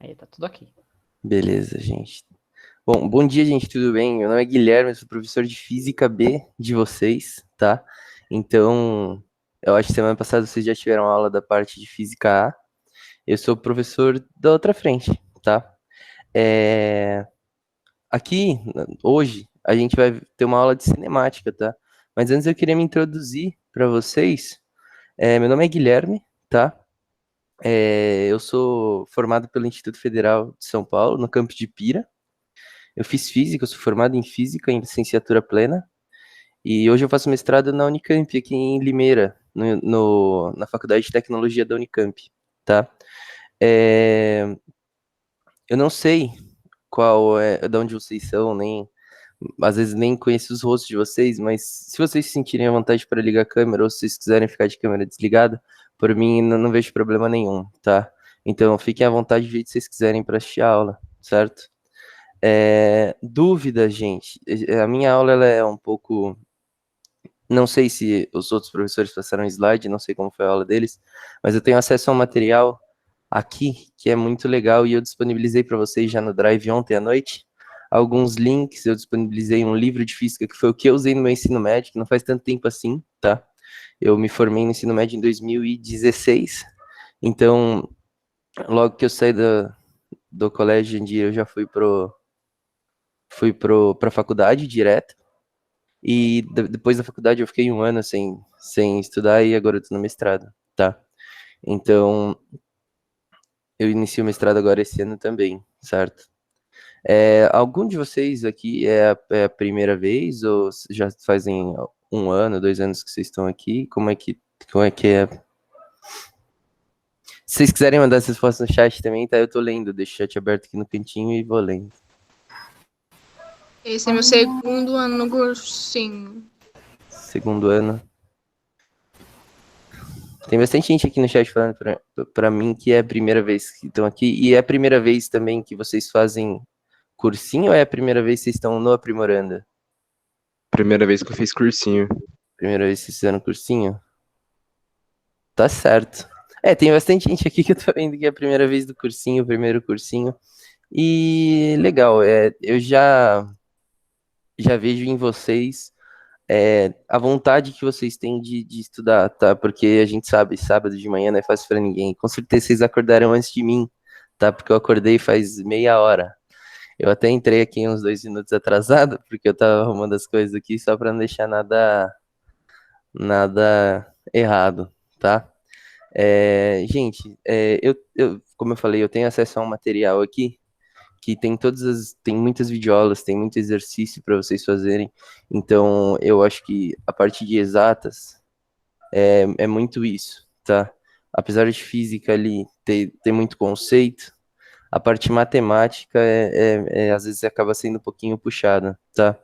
Aí, tá tudo ok. Beleza, gente. Bom dia, gente, tudo bem? Meu nome é Guilherme, eu sou professor de Física B de vocês, tá? Então, eu acho que semana passada vocês já tiveram aula da parte de Física A. Eu sou professor da outra frente, tá? É, Aqui, hoje, a gente vai ter uma aula de cinemática, tá? Mas antes eu queria me introduzir para vocês. Meu nome é Guilherme, tá? Eu sou formado pelo Instituto Federal de São Paulo, no campus de Pira. Eu fiz física, eu sou formado em física, em licenciatura plena, e hoje eu faço mestrado na Unicamp, aqui em Limeira, na Faculdade de Tecnologia da Unicamp, tá? É, eu não sei de onde vocês são, às vezes nem conheço os rostos de vocês, mas se vocês se sentirem à vontade para ligar a câmera, ou se vocês quiserem ficar de câmera desligada, por mim não vejo problema nenhum, tá? Então fiquem à vontade do jeito que vocês quiserem para assistir a aula, certo? Dúvida, gente. A minha aula ela é um pouco. Não sei se os outros professores passaram slide, não sei como foi a aula deles, mas eu tenho acesso a um material aqui que é muito legal e eu disponibilizei para vocês já no Drive ontem à noite. Alguns links, eu disponibilizei um livro de física que foi o que eu usei no meu ensino médio, que não faz tanto tempo assim, tá? Eu me formei no ensino médio em 2016, então logo que eu saí do colégio em dia eu já fui pra faculdade direto. E depois da faculdade eu fiquei um ano sem estudar e agora eu tô no mestrado, tá? Então, eu inicio o mestrado agora esse ano também, certo? Algum de vocês aqui é a primeira vez ou já fazem um ano, 2 anos que vocês estão aqui? Como é que é? Se vocês quiserem mandar essas fotos no chat também, tá? Eu tô lendo, deixo o chat aberto aqui no cantinho e vou lendo. Esse é meu segundo ano no cursinho. Segundo ano. Tem bastante gente aqui no chat falando pra mim que é a primeira vez que estão aqui. E é a primeira vez também que vocês fazem cursinho ou é a primeira vez que vocês estão no Aprimoranda? Primeira vez que eu fiz cursinho. Primeira vez que vocês fizeram cursinho? Tá certo. Tem bastante gente aqui que eu tô vendo que é a primeira vez do cursinho, o primeiro cursinho. E legal, eu já vejo em vocês a vontade que vocês têm de estudar, tá? Porque a gente sabe, sábado de manhã não é fácil pra ninguém. Com certeza vocês acordaram antes de mim, tá? Porque eu acordei faz meia hora. Eu até entrei aqui uns 2 minutos atrasado, porque eu tava arrumando as coisas aqui só pra não deixar nada errado, tá? Gente, como eu falei, eu tenho acesso a um material aqui que tem muitas videoaulas, tem muito exercício para vocês fazerem. Então, eu acho que a parte de exatas é muito isso, tá? Apesar de física ali ter muito conceito, a parte matemática às vezes acaba sendo um pouquinho puxada, tá?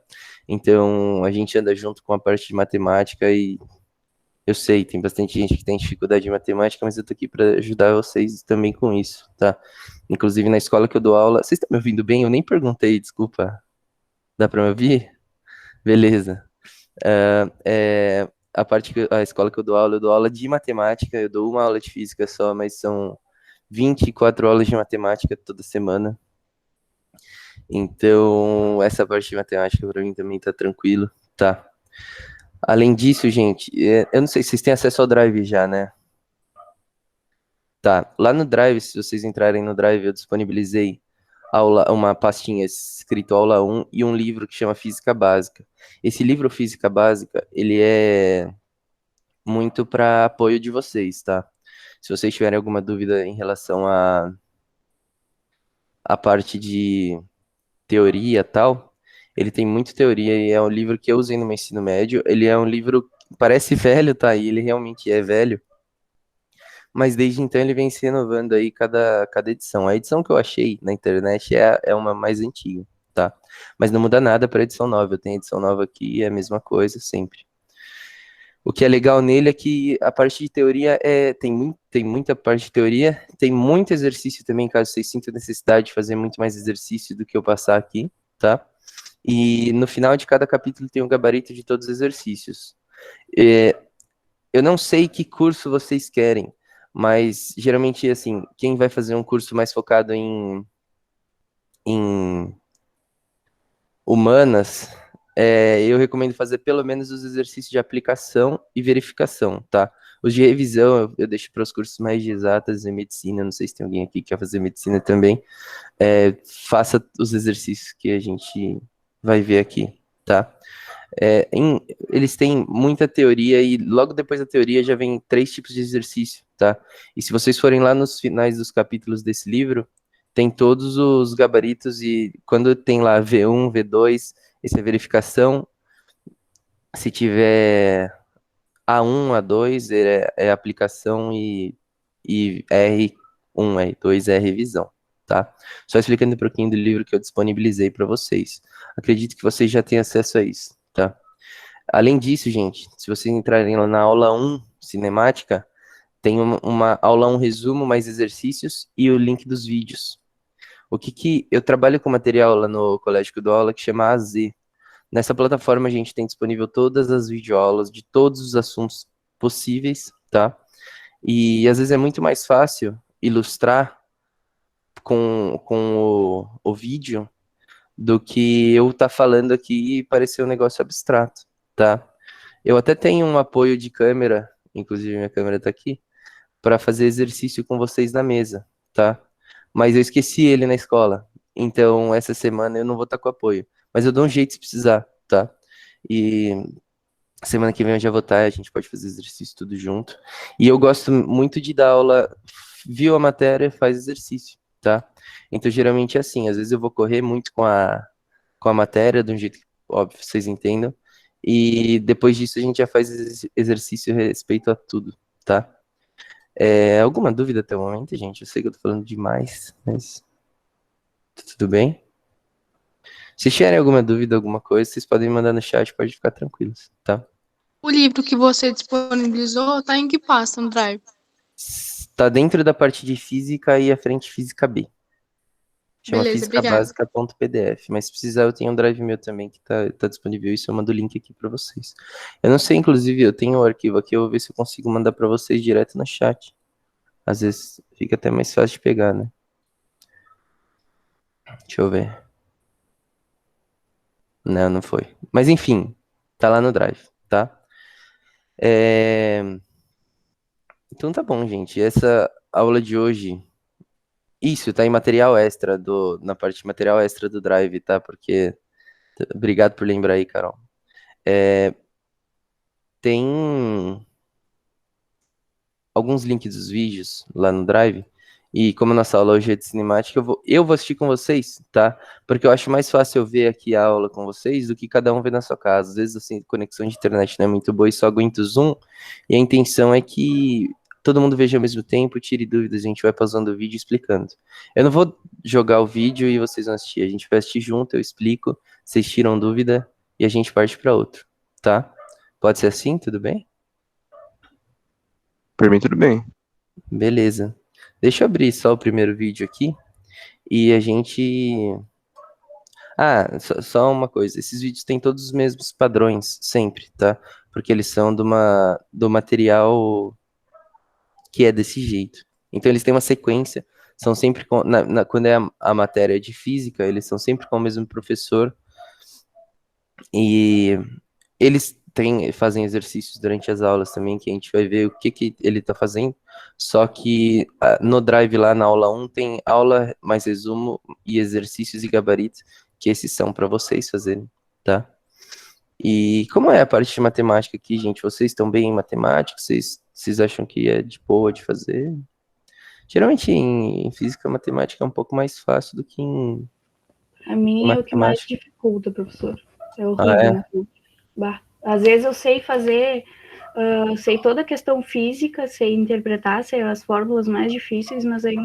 Então, a gente anda junto com a parte de matemática e eu sei, tem bastante gente que tem dificuldade em matemática, mas eu tô aqui para ajudar vocês também com isso, tá? Inclusive na escola que eu dou aula. Vocês estão me ouvindo bem? Eu nem perguntei, desculpa. Dá para me ouvir? Beleza. A escola que eu dou aula de matemática, eu dou uma aula de física só, mas são 24 aulas de matemática toda semana. Então, essa parte de matemática para mim também tá tranquilo, tá? Além disso, gente, eu não sei se vocês têm acesso ao Drive já, né? Tá, lá no Drive, se vocês entrarem no Drive, eu disponibilizei uma pastinha escrito aula 1 e um livro que chama Física Básica. Esse livro Física Básica, ele é muito para apoio de vocês, tá? Se vocês tiverem alguma dúvida em relação à parte de teoria e tal, ele tem muita teoria e é um livro que eu usei no meu ensino médio. Ele é um livro que parece velho, tá? E ele realmente é velho. Mas desde então ele vem se renovando aí cada edição. A edição que eu achei na internet é uma mais antiga, tá? Mas não muda nada para a edição nova. Eu tenho a edição nova aqui, é a mesma coisa sempre. O que é legal nele é que a parte de teoria tem muita parte de teoria, tem muito exercício também, caso vocês sintam necessidade de fazer muito mais exercício do que eu passar aqui, tá? E no final de cada capítulo tem um gabarito de todos os exercícios. Eu não sei que curso vocês querem, Mas, geralmente, assim, quem vai fazer um curso mais focado em humanas, eu recomendo fazer pelo menos os exercícios de aplicação e verificação, tá? Os de revisão eu deixo para os cursos mais de exatas e medicina, não sei se tem alguém aqui que quer fazer medicina também, faça os exercícios que a gente vai ver aqui, tá? Eles têm muita teoria e logo depois da teoria já vem 3 tipos de exercício, tá? E se vocês forem lá nos finais dos capítulos desse livro, tem todos os gabaritos e quando tem lá V1, V2, essa é a verificação. Se tiver A1, A2 é aplicação e R1, R2 é revisão, tá? Só explicando um pouquinho do livro que eu disponibilizei para vocês. Acredito que vocês já têm acesso a isso, tá? Além disso, gente, se vocês entrarem lá na aula 1, cinemática, tem uma aula 1 resumo, mais exercícios e o link dos vídeos. Eu trabalho com material lá no colégio que eu dou aula que chama AZ. Nessa plataforma a gente tem disponível todas as videoaulas de todos os assuntos possíveis, tá? E às vezes é muito mais fácil ilustrar com o vídeo do que eu estar falando aqui e parecer um negócio abstrato, tá? Eu até tenho um apoio de câmera, inclusive minha câmera tá aqui, para fazer exercício com vocês na mesa, tá? Mas eu esqueci ele na escola. Então, essa semana eu não vou estar com apoio. Mas eu dou um jeito se precisar, tá? E semana que vem eu já vou estar, a gente pode fazer exercício tudo junto. E eu gosto muito de dar aula, viu a matéria, faz exercício, tá? Então, geralmente é assim, às vezes eu vou correr muito com a matéria, de um jeito que, óbvio, vocês entendam. E depois disso a gente já faz exercício a respeito a tudo, tá? Alguma dúvida até o momento, gente? Eu sei que eu tô falando demais, mas tudo bem? Se tiverem alguma dúvida, alguma coisa, vocês podem mandar no chat, pode ficar tranquilos, tá? O livro que você disponibilizou tá em que pasta no Drive? Tá dentro da parte de física e a frente física B. Chama Beleza, obrigada. físicabásica.pdf, mas se precisar eu tenho um drive meu também que tá disponível, isso eu mando o link aqui para vocês. Eu não sei, inclusive, eu tenho o arquivo aqui, eu vou ver se eu consigo mandar para vocês direto no chat. Às vezes fica até mais fácil de pegar, né? Deixa eu ver. Não foi. Mas enfim, tá lá no drive, tá? Então tá bom, gente. Essa aula de hoje. Isso, tá em material extra na parte de material extra do drive, tá? Porque. Obrigado por lembrar aí, Carol. Tem alguns links dos vídeos lá no drive. E como a nossa aula hoje é de cinemática, eu vou assistir com vocês, tá? Porque eu acho mais fácil eu ver aqui a aula com vocês do que cada um ver na sua casa. Às vezes, assim, conexão de internet não é muito boa e só aguenta o Zoom. E a intenção é que todo mundo veja ao mesmo tempo, tire dúvidas, a gente vai pausando o vídeo e explicando. Eu não vou jogar o vídeo e vocês vão assistir. A gente vai assistir junto, eu explico, vocês tiram dúvida e a gente parte para outro, tá? Pode ser assim, tudo bem? Por mim, tudo bem. Beleza. Deixa eu abrir só o primeiro vídeo aqui e a gente. Ah, só uma coisa. Esses vídeos têm todos os mesmos padrões, sempre, tá? Porque eles são do material que é desse jeito. Então eles têm uma sequência, são sempre quando é a matéria de física, eles são sempre com o mesmo professor e eles fazem exercícios durante as aulas também, que a gente vai ver o que ele está fazendo. Só que no Drive lá na aula 1 tem aula mais resumo e exercícios e gabaritos, que esses são para vocês fazerem, tá? E como é a parte de matemática aqui, gente? Vocês estão bem em matemática? Vocês acham que é de boa de fazer? Geralmente em física, matemática é um pouco mais fácil do que em A mim é o que mais matemática. dificulta, professor. É Ah, horrível. Bah. Às vezes eu sei fazer, sei toda a questão física, sei interpretar, sei as fórmulas mais difíceis, mas aí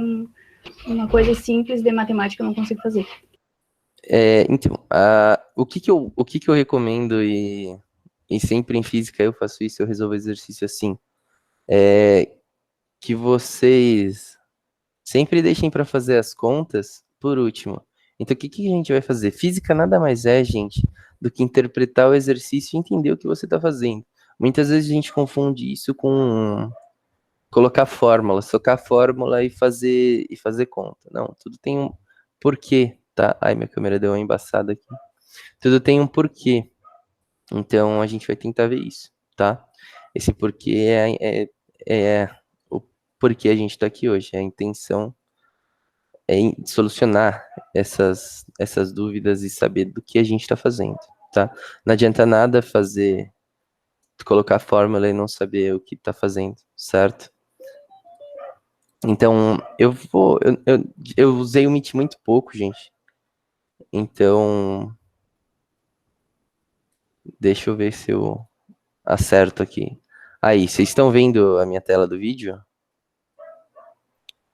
uma coisa simples de matemática eu não consigo fazer. Então, o que que eu recomendo e sempre em física eu faço isso, eu resolvo exercício assim, que vocês sempre deixem para fazer as contas por último. Então, o que que a gente vai fazer? Física nada mais é, gente, do que interpretar o exercício e entender o que você está fazendo. Muitas vezes a gente confunde isso com colocar fórmula, socar fórmula e fazer conta. Não, tudo tem um porquê, tá? Ai, minha câmera deu uma embaçada aqui. Tudo tem um porquê. Então, a gente vai tentar ver isso, tá? Esse porquê é o porquê a gente está aqui hoje. A intenção é solucionar essas dúvidas e saber do que a gente está fazendo, tá? Não adianta nada colocar fórmula e não saber o que está fazendo, certo? Então, eu usei o Meet muito pouco, gente. Então, deixa eu ver se eu acerto aqui. Aí, vocês estão vendo a minha tela do vídeo?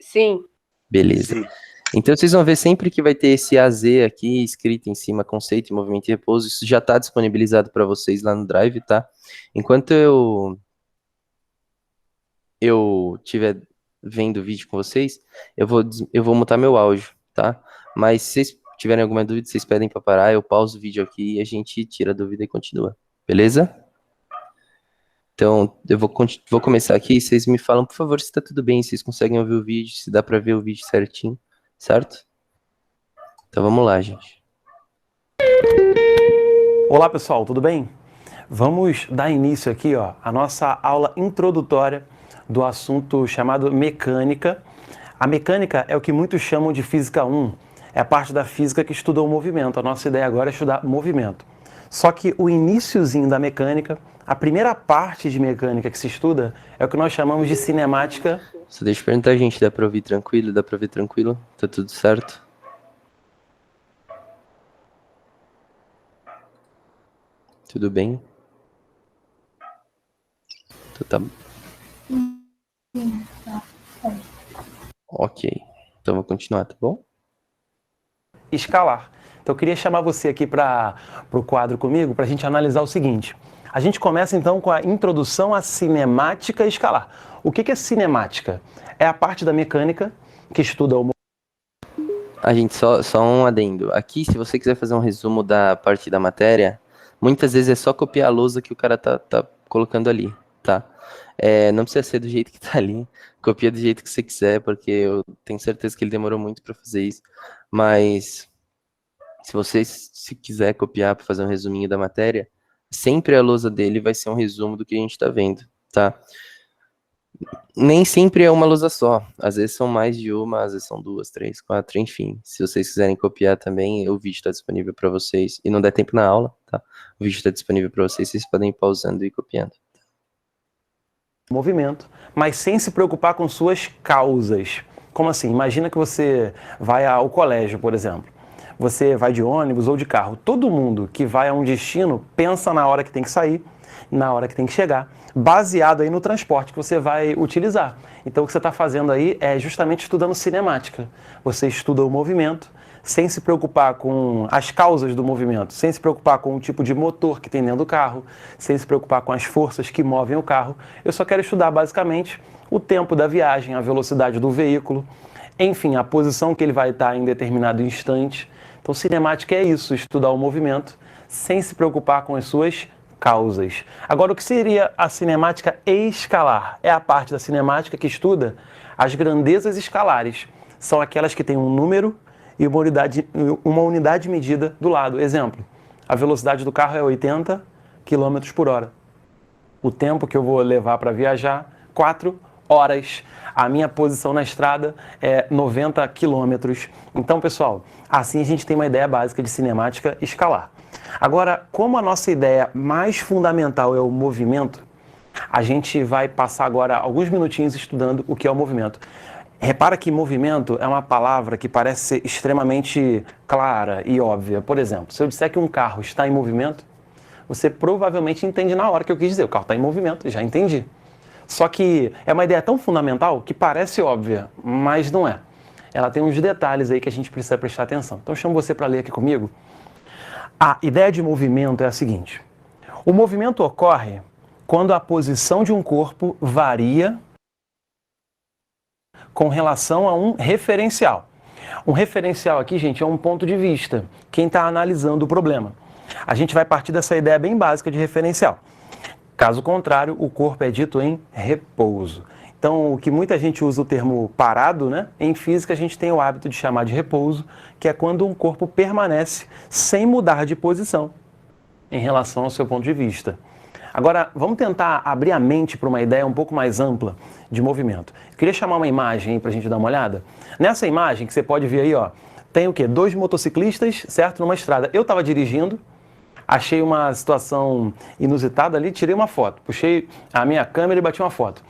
Sim. Beleza. Sim. Então, vocês vão ver sempre que vai ter esse AZ aqui, escrito em cima, conceito, movimento e repouso. Isso já está disponibilizado para vocês lá no Drive, tá? Enquanto eu estiver vendo o vídeo com vocês, eu vou mutar meu áudio, tá? Mas se vocês tiverem alguma dúvida, vocês pedem para parar, eu pauso o vídeo aqui e a gente tira a dúvida e continua. Beleza? Então, eu vou começar aqui, vocês me falam, por favor, se está tudo bem, se vocês conseguem ouvir o vídeo, se dá para ver o vídeo certinho, certo? Então vamos lá, gente. Olá pessoal, tudo bem? Vamos dar início aqui à nossa aula introdutória do assunto chamado mecânica. A mecânica é o que muitos chamam de física 1, é a parte da física que estuda o movimento. A nossa ideia agora é estudar movimento. Só que o iniciozinho da mecânica, a primeira parte de mecânica que se estuda é o que nós chamamos de cinemática. Só deixa eu perguntar, gente, dá pra ouvir tranquilo? Dá pra ver tranquilo? Tá tudo certo? Tudo bem? Então tá. Ok. Então vou continuar, tá bom? Escalar. Então eu queria chamar você aqui para o quadro comigo para a gente analisar o seguinte. A gente começa então com a introdução à cinemática escalar. O que é cinemática? É a parte da mecânica que estuda o A gente só um adendo. Aqui, se você quiser fazer um resumo da parte da matéria, muitas vezes é só copiar a lousa que o cara tá colocando ali, tá? Não precisa ser do jeito que tá ali. Copia do jeito que você quiser, porque eu tenho certeza que ele demorou muito para fazer isso. Mas se você se quiser copiar para fazer um resuminho da matéria, sempre a lousa dele vai ser um resumo do que a gente está vendo, tá? Nem sempre é uma lousa só, às vezes são mais de uma, às vezes são 2, 3, 4, enfim. Se vocês quiserem copiar também, o vídeo está disponível para vocês. E não der tempo na aula, tá? O vídeo está disponível para vocês podem ir pausando e copiando. movimento, mas sem se preocupar com suas causas. Como assim? Imagina que você vai ao colégio, por exemplo. Você vai de ônibus ou de carro. Todo mundo que vai a um destino pensa na hora que tem que sair, na hora que tem que chegar, baseado aí no transporte que você vai utilizar. Então o que você está fazendo aí é justamente estudando cinemática. Você estuda o movimento sem se preocupar com as causas do movimento, sem se preocupar com o tipo de motor que tem dentro do carro, sem se preocupar com as forças que movem o carro. Eu só quero estudar basicamente o tempo da viagem, a velocidade do veículo, enfim, a posição que ele vai estar em determinado instante. Então cinemática é isso, estudar o movimento sem se preocupar com as suas causas. Agora, o que seria a cinemática escalar? É a parte da cinemática que estuda as grandezas escalares. São aquelas que têm um número e uma unidade medida do lado. Exemplo, a velocidade do carro é 80 km por hora. O tempo que eu vou levar para viajar, 4 horas. A minha posição na estrada é 90 km. Então, pessoal, assim a gente tem uma ideia básica de cinemática escalar. Agora, como a nossa ideia mais fundamental é o movimento, a gente vai passar agora alguns minutinhos estudando o que é o movimento. Repara que movimento é uma palavra que parece ser extremamente clara e óbvia. Por exemplo, se eu disser que um carro está em movimento, você provavelmente entende na hora que eu quis dizer. O carro está em movimento, já entendi. Só que é uma ideia tão fundamental que parece óbvia, mas não é. Ela tem uns detalhes aí que a gente precisa prestar atenção. Então eu chamo você para ler aqui comigo. A ideia de movimento é a seguinte. O movimento ocorre quando a posição de um corpo varia com relação a um referencial. Um referencial aqui, gente, é um ponto de vista. Quem está analisando o problema. A gente vai partir dessa ideia bem básica de referencial. Caso contrário, o corpo é dito em repouso. Então, o que muita gente usa o termo parado, né? Em física a gente tem o hábito de chamar de repouso, que é quando um corpo permanece sem mudar de posição em relação ao seu ponto de vista. Agora, vamos tentar abrir a mente para uma ideia um pouco mais ampla de movimento. Eu queria chamar uma imagem aí para a gente dar uma olhada. Nessa imagem que você pode ver aí, ó, tem o quê? 2 motociclistas, certo? Numa estrada. Eu estava dirigindo, achei uma situação inusitada ali, tirei uma foto. Puxei a minha câmera e bati uma foto.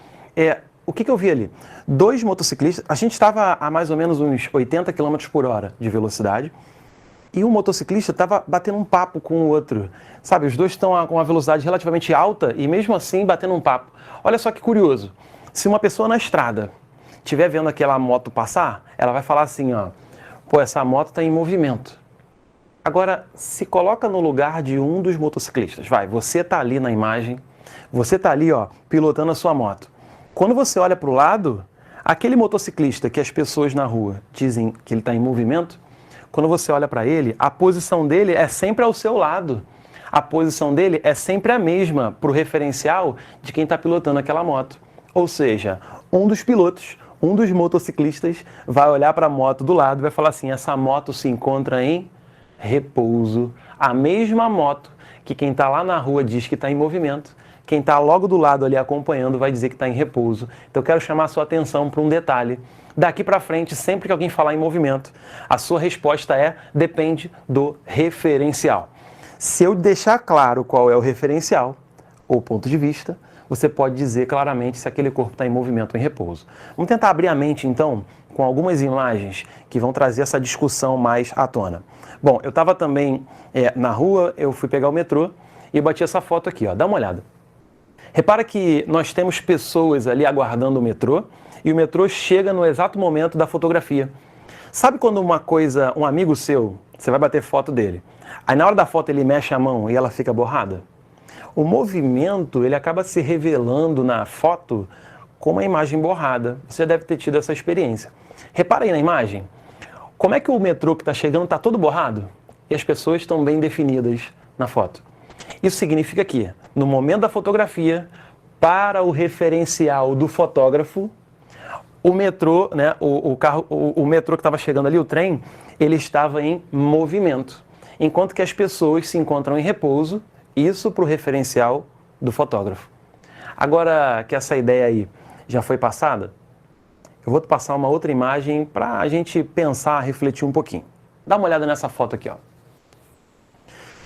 O que eu vi ali? 2 motociclistas, a gente estava a mais ou menos uns 80 km por hora de velocidade, e um motociclista estava batendo um papo com o outro. Sabe, os dois estão com uma velocidade relativamente alta e mesmo assim batendo um papo. Olha só que curioso. Se uma pessoa na estrada estiver vendo aquela moto passar, ela vai falar assim, ó, pô, essa moto está em movimento. Agora, se coloca no lugar de um dos motociclistas. Vai, você está ali na imagem, você está ali, ó, pilotando a sua moto. Quando você olha para o lado, aquele motociclista que as pessoas na rua dizem que ele está em movimento, quando você olha para ele, a posição dele é sempre ao seu lado. A posição dele é sempre a mesma para o referencial de quem está pilotando aquela moto. Ou seja, um dos pilotos, um dos motociclistas vai olhar para a moto do lado e vai falar assim, essa moto se encontra em repouso. A mesma moto que quem está lá na rua diz que está em movimento, quem está logo do lado ali acompanhando vai dizer que está em repouso. Então eu quero chamar a sua atenção para um detalhe. Daqui para frente, sempre que alguém falar em movimento, a sua resposta depende do referencial. Se eu deixar claro qual é o referencial, ou ponto de vista, você pode dizer claramente se aquele corpo está em movimento ou em repouso. Vamos tentar abrir a mente, então, com algumas imagens que vão trazer essa discussão mais à tona. Bom, eu estava também na rua, eu fui pegar o metrô e bati essa foto aqui, ó, dá uma olhada. Repara que nós temos pessoas ali aguardando o metrô, e o metrô chega no exato momento da fotografia. Sabe quando um amigo seu, você vai bater foto dele, aí na hora da foto ele mexe a mão e ela fica borrada? O movimento, ele acaba se revelando na foto com uma imagem borrada. Você deve ter tido essa experiência. Repara aí na imagem, como é que o metrô que está chegando está todo borrado? E as pessoas estão bem definidas na foto. Isso significa que, no momento da fotografia, para o referencial do fotógrafo, o metrô, né, o metrô que estava chegando ali, o trem, ele estava em movimento. Enquanto que as pessoas se encontram em repouso, isso para o referencial do fotógrafo. Agora que essa ideia aí já foi passada, eu vou te passar uma outra imagem para a gente pensar, refletir um pouquinho. Dá uma olhada nessa foto aqui, ó.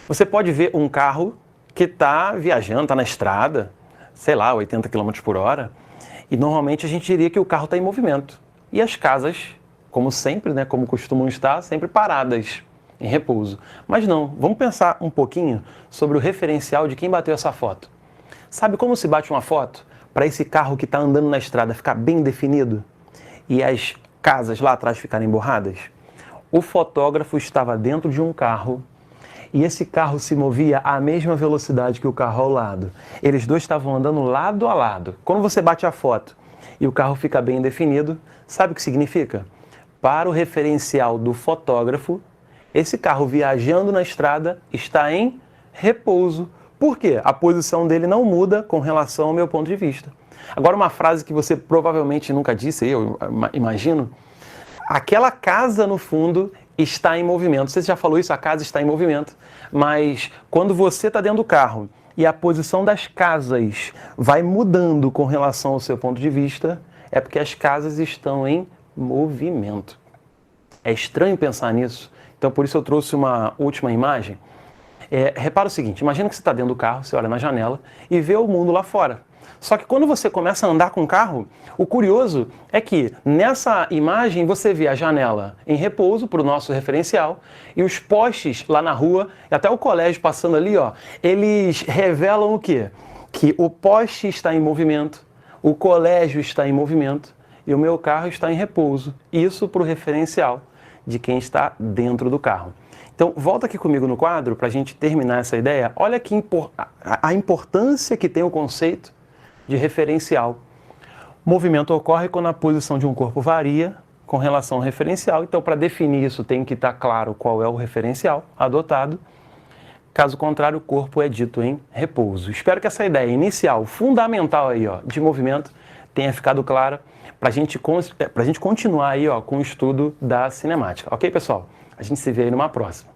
Você pode ver um carro que está viajando, está na estrada, sei lá, 80 km por hora, e normalmente a gente diria que o carro está em movimento. E as casas, como sempre, né, como costumam estar, sempre paradas, em repouso. Mas não, vamos pensar um pouquinho sobre o referencial de quem bateu essa foto. Sabe como se bate uma foto para esse carro que está andando na estrada ficar bem definido e as casas lá atrás ficarem borradas? O fotógrafo estava dentro de um carro e esse carro se movia à mesma velocidade que o carro ao lado. Eles dois estavam andando lado a lado. Quando você bate a foto e o carro fica bem definido, sabe o que significa? Para o referencial do fotógrafo, esse carro viajando na estrada está em repouso. Por quê? A posição dele não muda com relação ao meu ponto de vista. Agora, uma frase que você provavelmente nunca disse, eu imagino, aquela casa no fundo está em movimento. Você já falou isso, a casa está em movimento. Mas quando você está dentro do carro e a posição das casas vai mudando com relação ao seu ponto de vista, é porque as casas estão em movimento. É estranho pensar nisso. Então, por isso eu trouxe uma última imagem. Repara o seguinte, imagina que você está dentro do carro, você olha na janela e vê o mundo lá fora. Só que quando você começa a andar com o carro, o curioso é que nessa imagem você vê a janela em repouso para o nosso referencial e os postes lá na rua, e até o colégio passando ali, ó, eles revelam o quê? Que o poste está em movimento, o colégio está em movimento e o meu carro está em repouso. Isso para o referencial de quem está dentro do carro. Então, volta aqui comigo no quadro para a gente terminar essa ideia. Olha a importância que tem o conceito de referencial. O movimento ocorre quando a posição de um corpo varia com relação ao referencial. Então, para definir isso, tem que estar claro qual é o referencial adotado. Caso contrário, o corpo é dito em repouso. Espero que essa ideia inicial, fundamental aí, ó, de movimento, tenha ficado clara para a gente continuar aí, ó, com o estudo da cinemática. Ok, pessoal? A gente se vê aí numa próxima.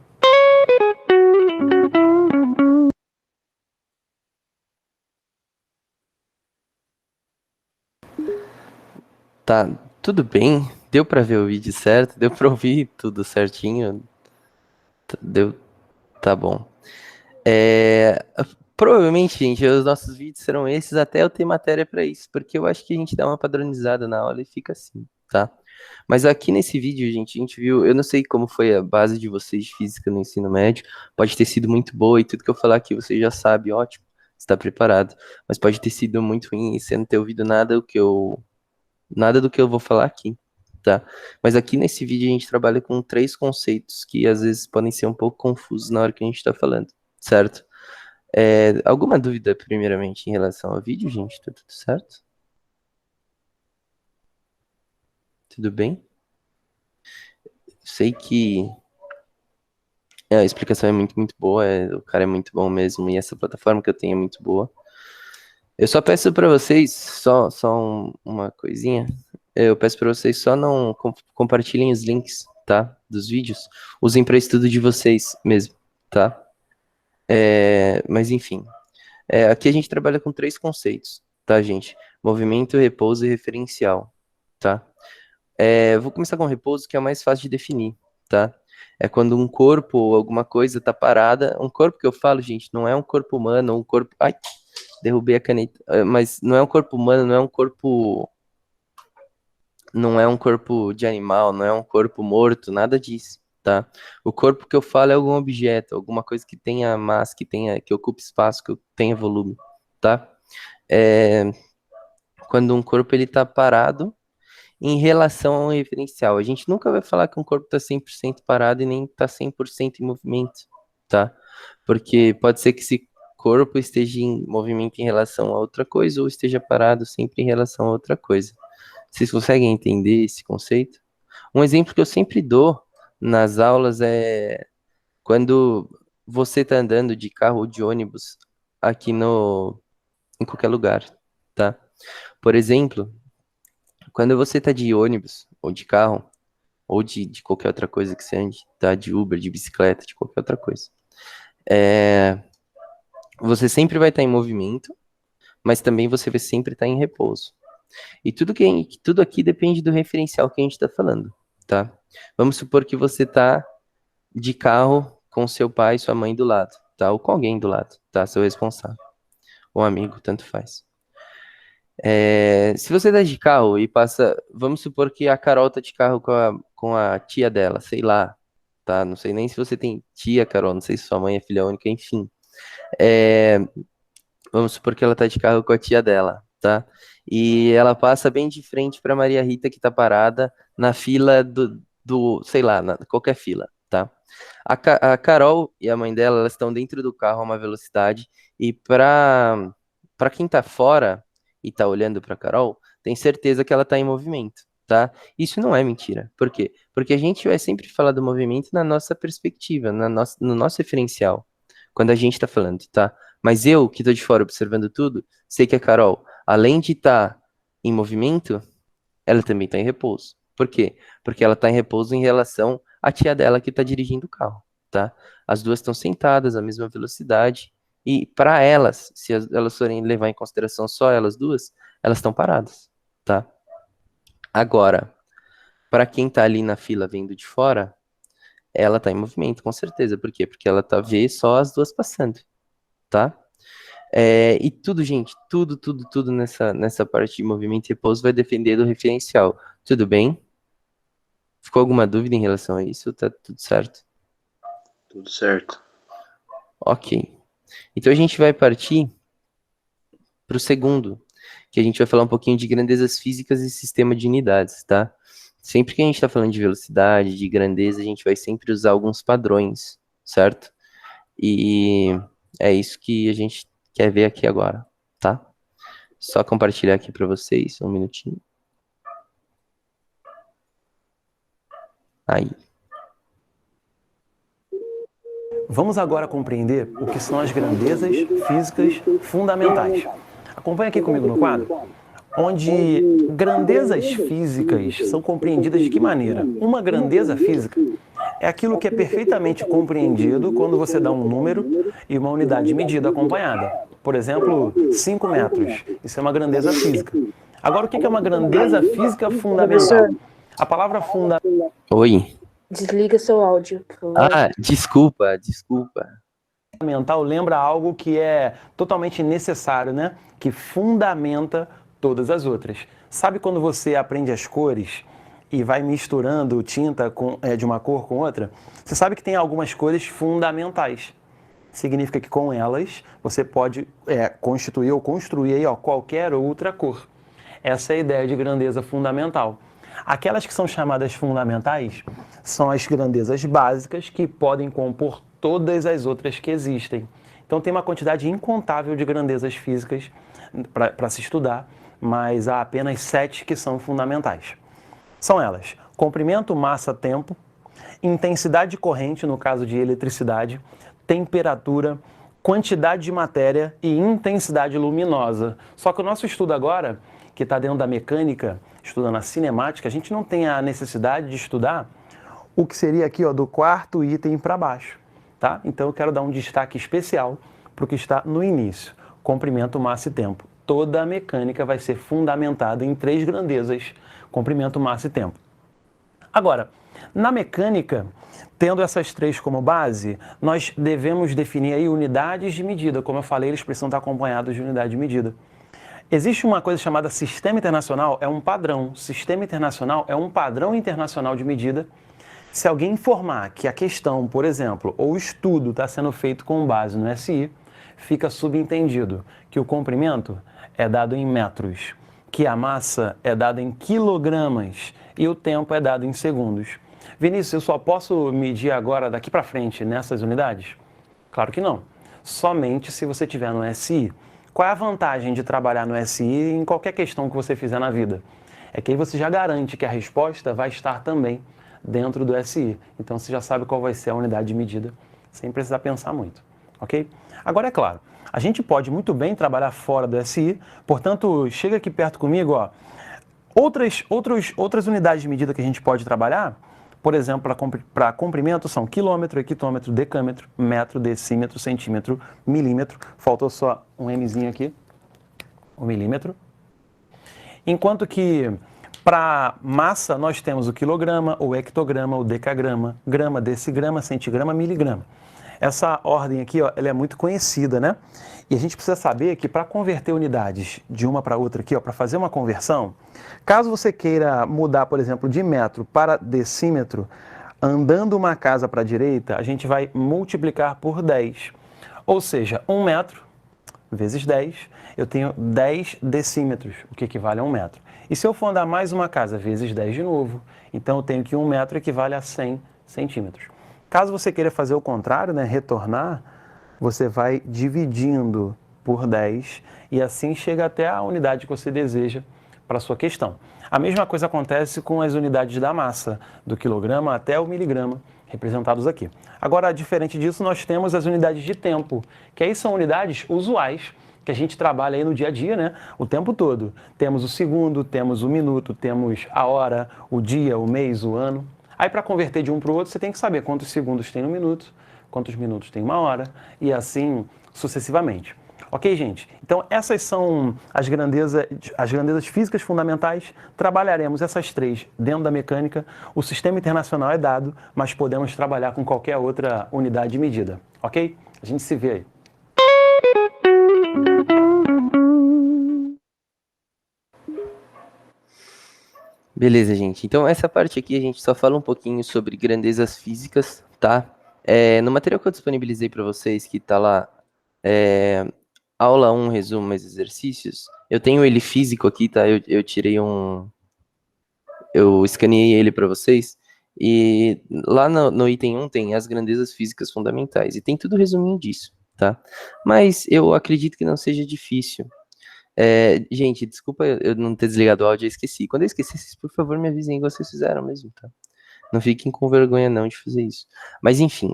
Tá, tudo bem? Deu pra ver o vídeo certo? Deu pra ouvir tudo certinho? Deu, tá bom. Provavelmente, gente, os nossos vídeos serão esses até eu ter matéria pra isso, porque eu acho que a gente dá uma padronizada na aula e fica assim, tá? Mas aqui nesse vídeo, gente, a gente viu, eu não sei como foi a base de vocês de física no ensino médio, pode ter sido muito boa e tudo que eu falar aqui você já sabe, ótimo, está preparado, mas pode ter sido muito ruim e você não ter ouvido nada do que eu vou falar aqui, tá? Mas aqui nesse vídeo a gente trabalha com 3 conceitos que às vezes podem ser um pouco confusos na hora que a gente está falando, certo? Alguma dúvida, primeiramente, em relação ao vídeo, gente? Tá tudo certo? Tudo bem? Sei que a explicação é muito, muito boa, o cara é muito bom mesmo, e essa plataforma que eu tenho é muito boa. Eu só peço para vocês, uma coisinha, eu peço para vocês só não compartilhem os links, tá? Dos vídeos, usem para estudo de vocês mesmo, tá? Mas enfim, aqui a gente trabalha com 3 conceitos, tá, gente? Movimento, repouso e referencial, tá? Eu vou começar com repouso, que é o mais fácil de definir, tá? É quando um corpo ou alguma coisa tá parada. Um corpo que eu falo, gente, não é um corpo humano, ou um corpo. Ai, derrubei a caneta. Mas não é um corpo humano, não é um corpo. Não é um corpo de animal, não é um corpo morto, nada disso, tá? O corpo que eu falo é algum objeto, alguma coisa que tenha massa, que ocupe espaço, que tenha volume, tá? Quando um corpo ele tá parado em relação a um referencial. A gente nunca vai falar que um corpo está 100% parado e nem está 100% em movimento, tá? Porque pode ser que esse corpo esteja em movimento em relação a outra coisa ou esteja parado sempre em relação a outra coisa. Vocês conseguem entender esse conceito? Um exemplo que eu sempre dou nas aulas é quando você está andando de carro ou de ônibus aqui em qualquer lugar, tá? Por exemplo, quando você está de ônibus ou de carro, ou de qualquer outra coisa que você ande, tá? De Uber, de bicicleta, de qualquer outra coisa. Você sempre vai estar em movimento, mas também você vai sempre estar em repouso. E tudo aqui depende do referencial que a gente está falando, tá? Vamos supor que você está de carro com seu pai e sua mãe do lado, tá? Ou com alguém do lado, tá? Seu responsável. Ou amigo, tanto faz. Se você tá de carro e passa, vamos supor que a Carol tá de carro com a tia dela, sei lá, tá? Não sei nem se você tem tia, Carol, não sei se sua mãe é filha única, enfim. Vamos supor que ela tá de carro com a tia dela, tá? E ela passa bem de frente pra Maria Rita, que tá parada na fila sei lá, qualquer fila, tá? A Carol e a mãe dela, elas estão dentro do carro a uma velocidade, e pra quem tá fora e tá olhando pra Carol, tem certeza que ela tá em movimento, tá? Isso não é mentira. Por quê? Porque a gente vai sempre falar do movimento na nossa perspectiva, no nosso referencial, quando a gente tá falando, tá? Mas eu, que tô de fora observando tudo, sei que a Carol, além de estar em movimento, ela também tá em repouso. Por quê? Porque ela tá em repouso em relação à tia dela que tá dirigindo o carro, tá? As duas estão sentadas à mesma velocidade, e para elas, se elas forem levar em consideração só elas duas, elas estão paradas, tá? Agora, para quem tá ali na fila vendo de fora, ela tá em movimento, com certeza. Por quê? Porque ela vê só as duas passando, tá? E tudo, gente, tudo nessa parte de movimento e repouso vai depender do referencial. Tudo bem? Ficou alguma dúvida em relação a isso? Tá tudo certo? Tudo certo. Ok. Então a gente vai partir para o segundo, que a gente vai falar um pouquinho de grandezas físicas e sistema de unidades, tá? Sempre que a gente está falando de velocidade, de grandeza, a gente vai sempre usar alguns padrões, certo? E é isso que a gente quer ver aqui agora, tá? Só compartilhar aqui para vocês, um minutinho. Aí. Vamos agora compreender o que são as grandezas físicas fundamentais. Acompanhe aqui comigo no quadro. onde grandezas físicas são compreendidas de que maneira? Uma grandeza física é aquilo que é perfeitamente compreendido quando você dá um número e uma unidade de medida acompanhada. Por exemplo, 5 metros. Isso é uma grandeza física. Agora, o que é uma grandeza física fundamental? Professor, A palavra Oi. desliga seu áudio, por favor. Ah, desculpa. fundamental lembra algo que é totalmente necessário, né? Que fundamenta todas as outras. Sabe quando você aprende as cores e vai misturando tinta de uma cor com outra? Você sabe que tem algumas cores fundamentais. Significa que com elas você pode constituir ou construir aí, qualquer outra cor. Essa é a ideia de grandeza fundamental. Aquelas que são chamadas fundamentais são as grandezas básicas que podem compor todas as outras que existem. Então tem uma quantidade incontável de grandezas físicas para se estudar, mas há apenas 7 que são fundamentais. São elas: comprimento, massa, tempo, intensidade de corrente, no caso de eletricidade, temperatura, quantidade de matéria e intensidade luminosa. Só que o nosso estudo agora, que está dentro da mecânica, estudando a cinemática, a gente não tem a necessidade de estudar o que seria aqui do quarto item para baixo, tá? Então eu quero dar um destaque especial para o que está no início: comprimento, massa e tempo. Toda a mecânica vai ser fundamentada em 3 grandezas: comprimento, massa e tempo. Agora, na mecânica, tendo essas 3 como base, nós devemos definir aí unidades de medida. Como eu falei, eles precisam estar acompanhados de unidade de medida. Existe uma coisa chamada Sistema Internacional, é um padrão. Sistema Internacional é um padrão internacional de medida. Se alguém informar que a questão, por exemplo, ou o estudo está sendo feito com base no SI, fica subentendido que o comprimento é dado em metros, que a massa é dada em quilogramas e o tempo é dado em segundos. Vinícius, eu só posso medir agora daqui para frente nessas unidades? Claro que não. Somente se você tiver no SI. Qual é a vantagem de trabalhar no SI em qualquer questão que você fizer na vida? É que aí você já garante que a resposta vai estar também dentro do SI. Então você já sabe qual vai ser a unidade de medida, sem precisar pensar muito, ok? Agora, é claro, a gente pode muito bem trabalhar fora do SI, portanto, chega aqui perto comigo, Outras unidades de medida que a gente pode trabalhar, por exemplo, para comprimento, são quilômetro, hectômetro, decâmetro, metro, decímetro, centímetro, milímetro. Faltou só um Mzinho aqui, o milímetro. Enquanto que para massa nós temos o quilograma, o hectograma, o decagrama, grama, decigrama, centigrama, miligrama. Essa ordem aqui, ela é muito conhecida, né? E a gente precisa saber que para converter unidades de uma para outra aqui, para fazer uma conversão, caso você queira mudar, por exemplo, de metro para decímetro, andando uma casa para a direita, a gente vai multiplicar por 10. Ou seja, 1 metro vezes 10, eu tenho 10 decímetros, o que equivale a 1 metro. E se eu for andar mais uma casa vezes 10 de novo, então eu tenho que 1 metro equivale a 100 centímetros. Caso você queira fazer o contrário, né, retornar, você vai dividindo por 10 e assim chega até a unidade que você deseja para a sua questão. A mesma coisa acontece com as unidades da massa, do quilograma até o miligrama, representados aqui. Agora, diferente disso, nós temos as unidades de tempo, que aí são unidades usuais, que a gente trabalha aí no dia a dia, né, o tempo todo. Temos o segundo, temos o minuto, temos a hora, o dia, o mês, o ano. Aí, para converter de um para o outro, você tem que saber quantos segundos tem no minuto, quantos minutos tem uma hora, e assim sucessivamente. Ok, gente? Então, essas são as grandezas físicas fundamentais. Trabalharemos essas 3 dentro da mecânica. O sistema internacional é dado, mas podemos trabalhar com qualquer outra unidade de medida. Ok? A gente se vê aí. Beleza, gente. Então, essa parte aqui a gente só fala um pouquinho sobre grandezas físicas, tá? No material que eu disponibilizei para vocês, que tá lá, aula 1, resumo mais exercícios, eu tenho ele físico aqui, tá? Eu tirei eu escaneei ele para vocês, e lá no item 1 tem as grandezas físicas fundamentais, e tem tudo resuminho disso, tá? Mas eu acredito que não seja difícil. Gente, desculpa eu não ter desligado o áudio, eu esqueci. Quando eu esqueci, vocês, por favor, me avisem que vocês fizeram mesmo, tá? Não fiquem com vergonha não de fazer isso. Mas enfim,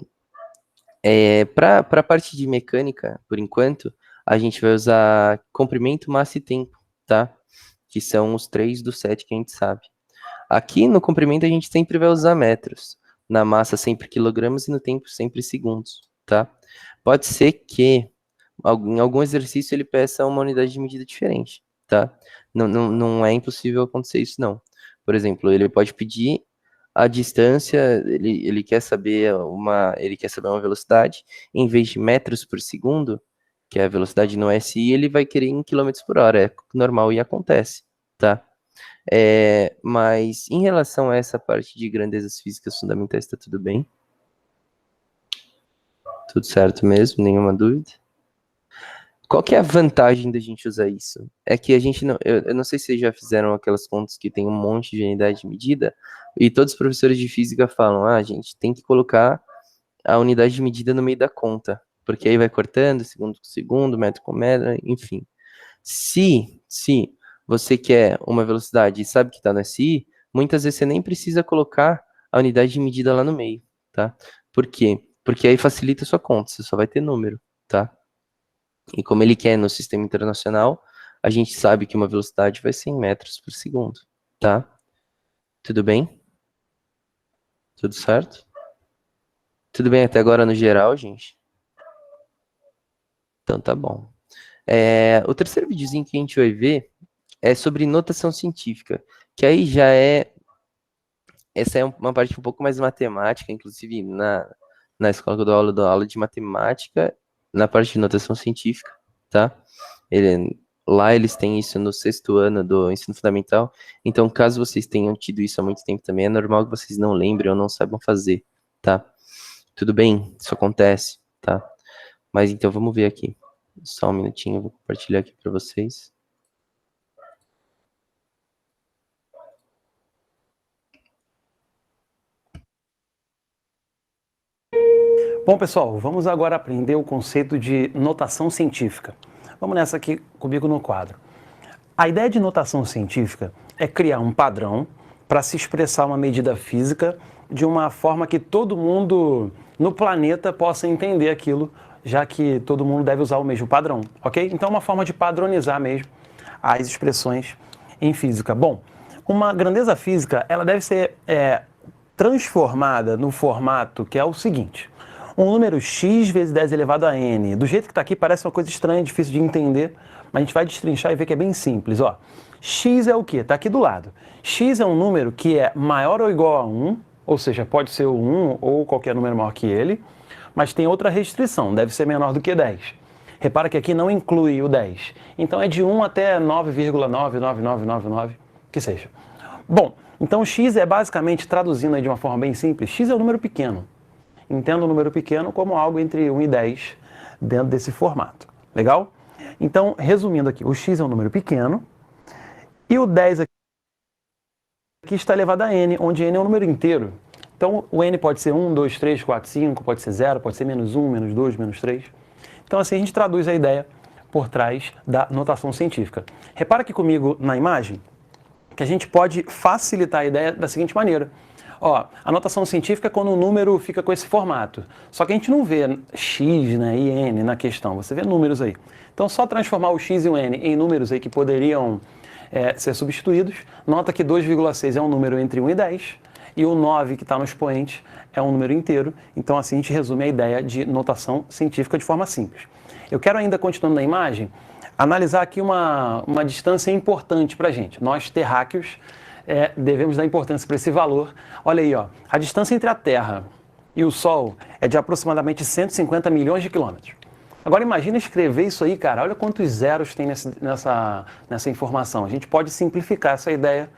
para a parte de mecânica, por enquanto, a gente vai usar comprimento, massa e tempo, tá? que são os 3 do 7 que a gente sabe. Aqui no comprimento a gente sempre vai usar metros, na massa sempre quilogramas e no tempo sempre segundos, tá? Pode ser que em algum exercício ele peça uma unidade de medida diferente, tá? Não é impossível acontecer isso, não. Por exemplo, ele pode pedir a distância, ele quer saber uma velocidade, em vez de metros por segundo, que é a velocidade no SI, ele vai querer em quilômetros por hora, é normal e acontece, tá? Mas em relação a essa parte de grandezas físicas fundamentais, tá tudo bem? Tudo certo mesmo, nenhuma dúvida? Qual que é a vantagem da gente usar isso? É que a gente não... Eu não sei se vocês já fizeram aquelas contas que tem um monte de unidade de medida, e todos os professores de física falam, a gente tem que colocar a unidade de medida no meio da conta, porque aí vai cortando, segundo por segundo, metro por metro, enfim. Se você quer uma velocidade e sabe que está no SI, muitas vezes você nem precisa colocar a unidade de medida lá no meio, tá? Por quê? Porque aí facilita a sua conta, você só vai ter número, tá? E como ele quer no sistema internacional, a gente sabe que uma velocidade vai ser em metros por segundo, tá? Tudo bem? Tudo certo? Tudo bem até agora no geral, gente? Então tá bom. O terceiro videozinho que a gente vai ver é sobre notação científica, que aí já essa é uma parte um pouco mais matemática, inclusive na escola que eu dou aula de matemática, na parte de notação científica, tá? Lá eles têm isso no 6º ano do ensino fundamental, então caso vocês tenham tido isso há muito tempo também, é normal que vocês não lembrem ou não saibam fazer, tá? Tudo bem, isso acontece, tá? Mas então vamos ver aqui. Só um minutinho, eu vou compartilhar aqui para vocês. Bom, pessoal, vamos agora aprender o conceito de notação científica. Vamos nessa aqui comigo no quadro. A ideia de notação científica é criar um padrão para se expressar uma medida física de uma forma que todo mundo no planeta possa entender aquilo, já que todo mundo deve usar o mesmo padrão, ok? Então é uma forma de padronizar mesmo as expressões em física. Bom, uma grandeza física, ela deve ser transformada no formato que é o seguinte: um número x vezes 10 elevado a n. Do jeito que está aqui parece uma coisa estranha, difícil de entender, mas a gente vai destrinchar e ver que é bem simples. Ó, x é o quê? Está aqui do lado. X é um número que é maior ou igual a 1, ou seja, pode ser o 1 ou qualquer número maior que ele, mas tem outra restrição, deve ser menor do que 10. Repara que aqui não inclui o 10. Então é de 1 até 9,99999, que seja. Bom, então x é basicamente, traduzindo aí de uma forma bem simples, x é um número pequeno. Entenda o número pequeno como algo entre 1 e 10 dentro desse formato. Legal? Então, resumindo aqui, o x é um número pequeno e o 10 aqui está elevado a n, onde n é um número inteiro. Então, o n pode ser 1, 2, 3, 4, 5, pode ser 0, pode ser menos 1, menos 2, menos 3. Então, assim, a gente traduz a ideia por trás da notação científica. Repara aqui comigo na imagem que a gente pode facilitar a ideia da seguinte maneira. Ó, a notação científica é quando o número fica com esse formato. Só que a gente não vê x, né, e n na questão, você vê números aí. Então, só transformar o x e o n em números aí que poderiam ser substituídos. Nota que 2,6 é um número entre 1 e 10, e o 9 que está no expoente é um número inteiro. Então, assim, a gente resume a ideia de notação científica de forma simples. Eu quero ainda, continuando na imagem, analisar aqui uma distância importante para a gente. Nós, terráqueos, devemos dar importância para esse valor. Olha aí, ó, a distância entre a Terra e o Sol é de aproximadamente 150 milhões de quilômetros. Agora imagina escrever isso aí, cara, olha quantos zeros tem nessa informação. A gente pode simplificar essa ideia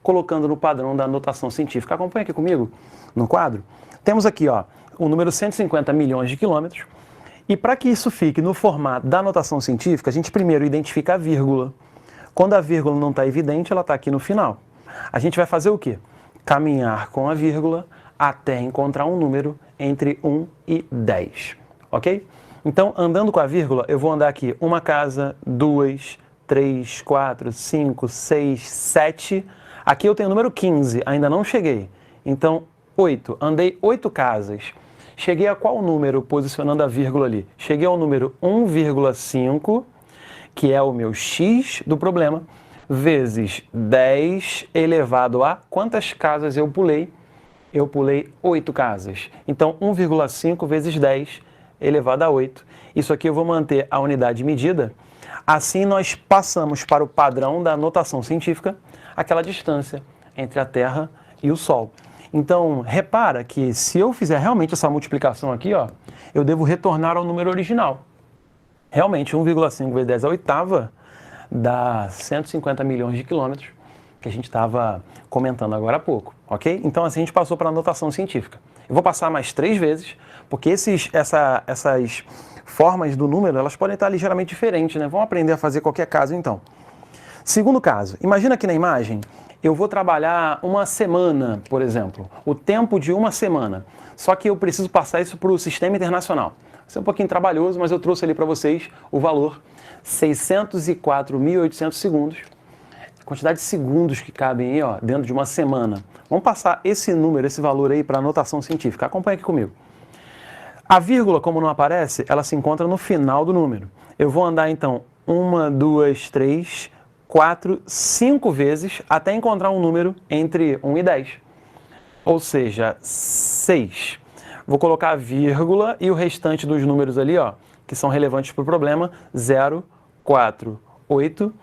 colocando no padrão da notação científica. Acompanha aqui comigo no quadro. Temos aqui, ó, o número 150 milhões de quilômetros. E para que isso fique no formato da notação científica, a gente primeiro identifica a vírgula. Quando a vírgula não está evidente, ela está aqui no final. A gente vai fazer o quê? Caminhar com a vírgula até encontrar um número entre 1 e 10, ok? Então, andando com a vírgula, eu vou andar aqui uma casa, 2, 3, 4, 5, 6, 7. Aqui eu tenho o número 15, ainda não cheguei. Então, 8. Andei 8 casas. Cheguei a qual número posicionando a vírgula ali? Cheguei ao número 1,5, que é o meu x do problema. vezes 10 elevado a quantas casas eu pulei? Eu pulei 8 casas. Então, 1,5 vezes 10 elevado a 8. Isso aqui eu vou manter a unidade de medida. Assim, nós passamos para o padrão da notação científica, aquela distância entre a Terra e o Sol. Então, repara que se eu fizer realmente essa multiplicação aqui, ó, eu devo retornar ao número original. Realmente, 1,5 vezes 10 à oitava dá 150 milhões de quilômetros, que a gente estava comentando agora há pouco, ok? Então, assim, a gente passou para a notação científica. Eu vou passar mais 3 vezes, porque essas formas do número, elas podem estar ligeiramente diferentes, né? Vamos aprender a fazer qualquer caso, então. Segundo caso, imagina aqui na imagem, eu vou trabalhar uma semana, por exemplo, o tempo de uma semana, só que eu preciso passar isso para o sistema internacional. Isso é um pouquinho trabalhoso, mas eu trouxe ali para vocês o valor, 604.800 segundos, quantidade de segundos que cabem aí, ó, dentro de uma semana. Vamos passar esse número, esse valor aí para a notação científica. Acompanha aqui comigo. A vírgula, como não aparece, ela se encontra no final do número. Eu vou andar, então, 1, 2, 3, 4, 5 vezes até encontrar um número entre 1 e 10. Ou seja, 6. Vou colocar a vírgula e o restante dos números ali, ó, que são relevantes para o problema, 0, 4, 8.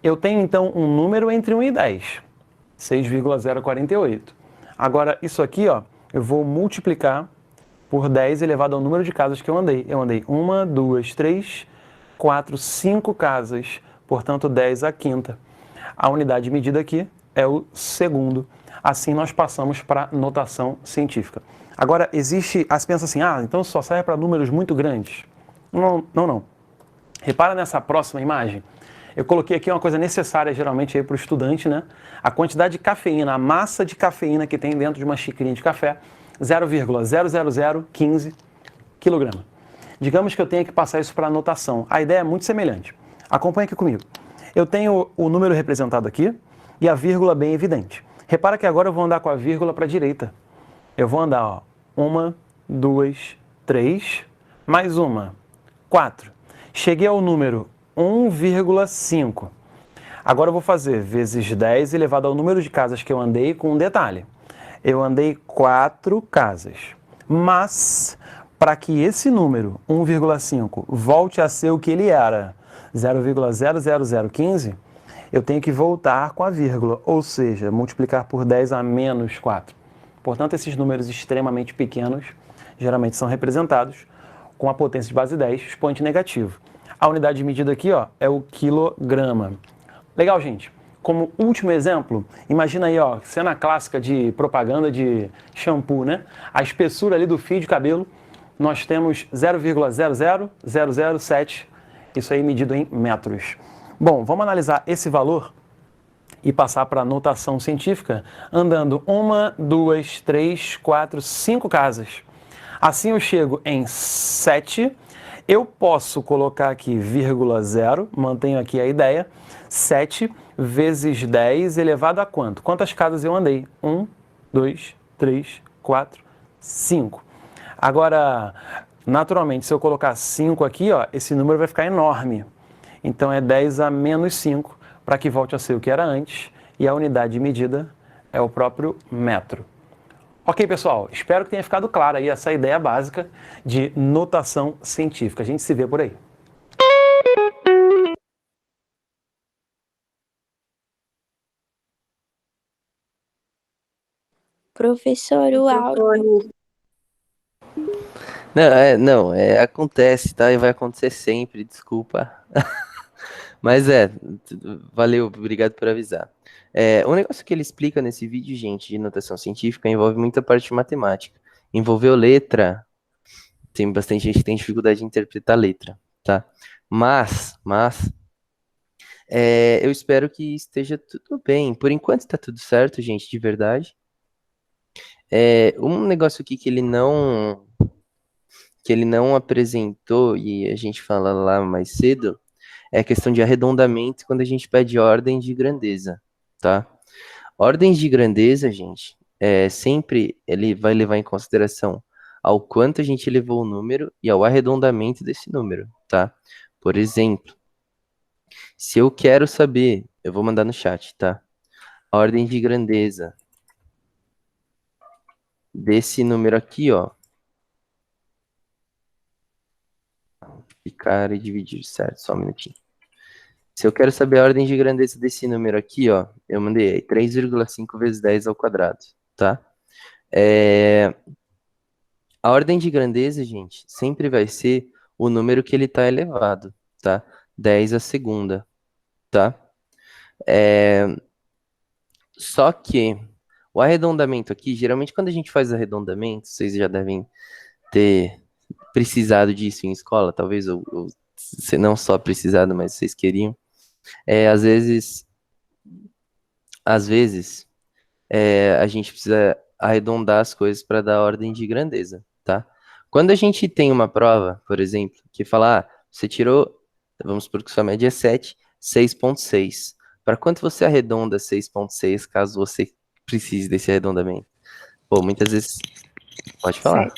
Eu tenho, então, um número entre 1 e 10, 6,048. Agora, isso aqui, ó, eu vou multiplicar por 10 elevado ao número de casas que eu andei. Eu andei 1, 2, 3, 4, 5 casas, portanto, 10 à quinta. A unidade de medida aqui é o segundo. Assim, nós passamos para a notação científica. Agora, você pensa assim, então só serve para números muito grandes. Não. Repara nessa próxima imagem. Eu coloquei aqui uma coisa necessária, geralmente, para o estudante, né? A quantidade de cafeína, a massa de cafeína que tem dentro de uma xicrinha de café, 0,00015 kg. Digamos que eu tenha que passar isso para a notação. A ideia é muito semelhante. Acompanhe aqui comigo. Eu tenho o número representado aqui e a vírgula bem evidente. Repara que agora eu vou andar com a vírgula para a direita. Eu vou andar, ó, 1, 2, 3, mais uma, 4. Cheguei ao número 1,5. Agora eu vou fazer vezes 10 elevado ao número de casas que eu andei com um detalhe. Eu andei 4 casas, mas para que esse número, 1,5, volte a ser o que ele era, 0,00015, eu tenho que voltar com a vírgula, ou seja, multiplicar por 10 a menos 4. Portanto, esses números extremamente pequenos geralmente são representados com a potência de base 10, expoente negativo. A unidade de medida aqui, ó, é o quilograma. Legal, gente? Como último exemplo, imagina aí, ó, cena clássica de propaganda de shampoo, né? A espessura ali do fio de cabelo, nós temos 0,00007, isso aí medido em metros. Bom, vamos analisar esse valor e passar para a notação científica, andando 1, 2, 3, 4, 5 casas. Assim eu chego em 7. Eu posso colocar aqui vírgula 0, mantenho aqui a ideia, 7 vezes 10 elevado a quanto? Quantas casas eu andei? 1, 2, 3, 4, 5. Agora, naturalmente, se eu colocar 5 aqui, ó, esse número vai ficar enorme. Então é 10 a menos 5, para que volte a ser o que era antes, e a unidade de medida é o próprio metro. Ok, pessoal, espero que tenha ficado clara aí essa ideia básica de notação científica. A gente se vê por aí. Professor, o áudio. Acontece, tá? E vai acontecer sempre, desculpa. Mas valeu, obrigado por avisar. Um negócio que ele explica nesse vídeo, gente, de notação científica, envolve muita parte de matemática. Envolveu letra, tem bastante gente que tem dificuldade de interpretar letra, tá? Mas eu espero que esteja tudo bem. Por enquanto está tudo certo, gente, de verdade. Um negócio aqui que ele não apresentou, e a gente fala lá mais cedo, é a questão de arredondamento quando a gente pede ordem de grandeza, tá? Ordens de grandeza, gente, sempre ele vai levar em consideração ao quanto a gente elevou o número e ao arredondamento desse número, tá? Por exemplo, Se eu quero saber, eu vou mandar no chat, tá? A ordem de grandeza desse número aqui, ó. Multiplicar e dividir, certo? Só um minutinho. Se eu quero saber a ordem de grandeza desse número aqui, ó, eu mandei aí 3,5 vezes 10 ao quadrado, tá? A ordem de grandeza, gente, sempre vai ser o número que ele está elevado, tá? 10 à segunda, tá? Só que o arredondamento aqui, geralmente quando a gente faz arredondamento, vocês já devem ter precisado disso em escola, talvez, ou se não só precisado, mas vocês queriam. Às vezes, a gente precisa arredondar as coisas para dar ordem de grandeza, tá? Quando a gente tem uma prova, por exemplo, que fala, você tirou, vamos supor que sua média é 7, 6,6. Para quanto você arredonda 6,6, caso você precise desse arredondamento? Pô, muitas vezes, pode falar.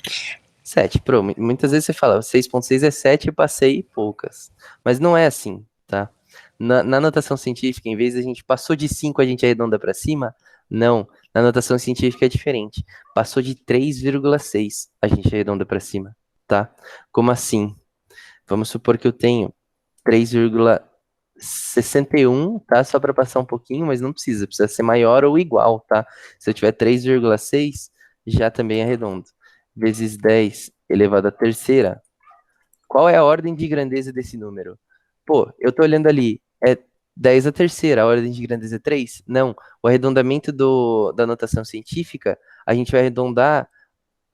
7, muitas vezes você fala, 6,6 é 7, eu passei poucas. Mas não é assim, tá? Na notação científica, em vez de a gente passou de 5, a gente arredonda para cima, não. Na notação científica é diferente. Passou de 3,6, a gente arredonda para cima, tá? Como assim? Vamos supor que eu tenho 3,61, tá? Só para passar um pouquinho, mas não precisa ser maior ou igual, tá? Se eu tiver 3,6, já também arredondo. Vezes 10 elevado à terceira. Qual é a ordem de grandeza desse número? Pô, eu tô olhando ali, é 10 à terceira, a ordem de grandeza é 3? Não, o arredondamento da notação científica, a gente vai arredondar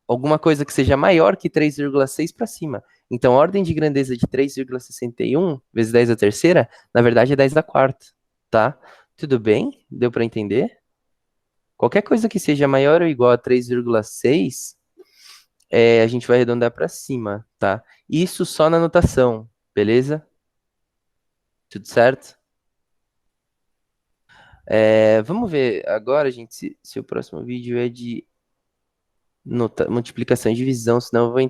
alguma coisa que seja maior que 3,6 para cima. Então, a ordem de grandeza de 3,61 vezes 10 à terceira, na verdade é 10 à quarta, tá? Tudo bem? Deu para entender? Qualquer coisa que seja maior ou igual a 3,6, a gente vai arredondar para cima, tá? Isso só na notação, beleza? Tudo certo? Vamos ver agora, gente, se o próximo vídeo é de multiplicação e divisão, senão eu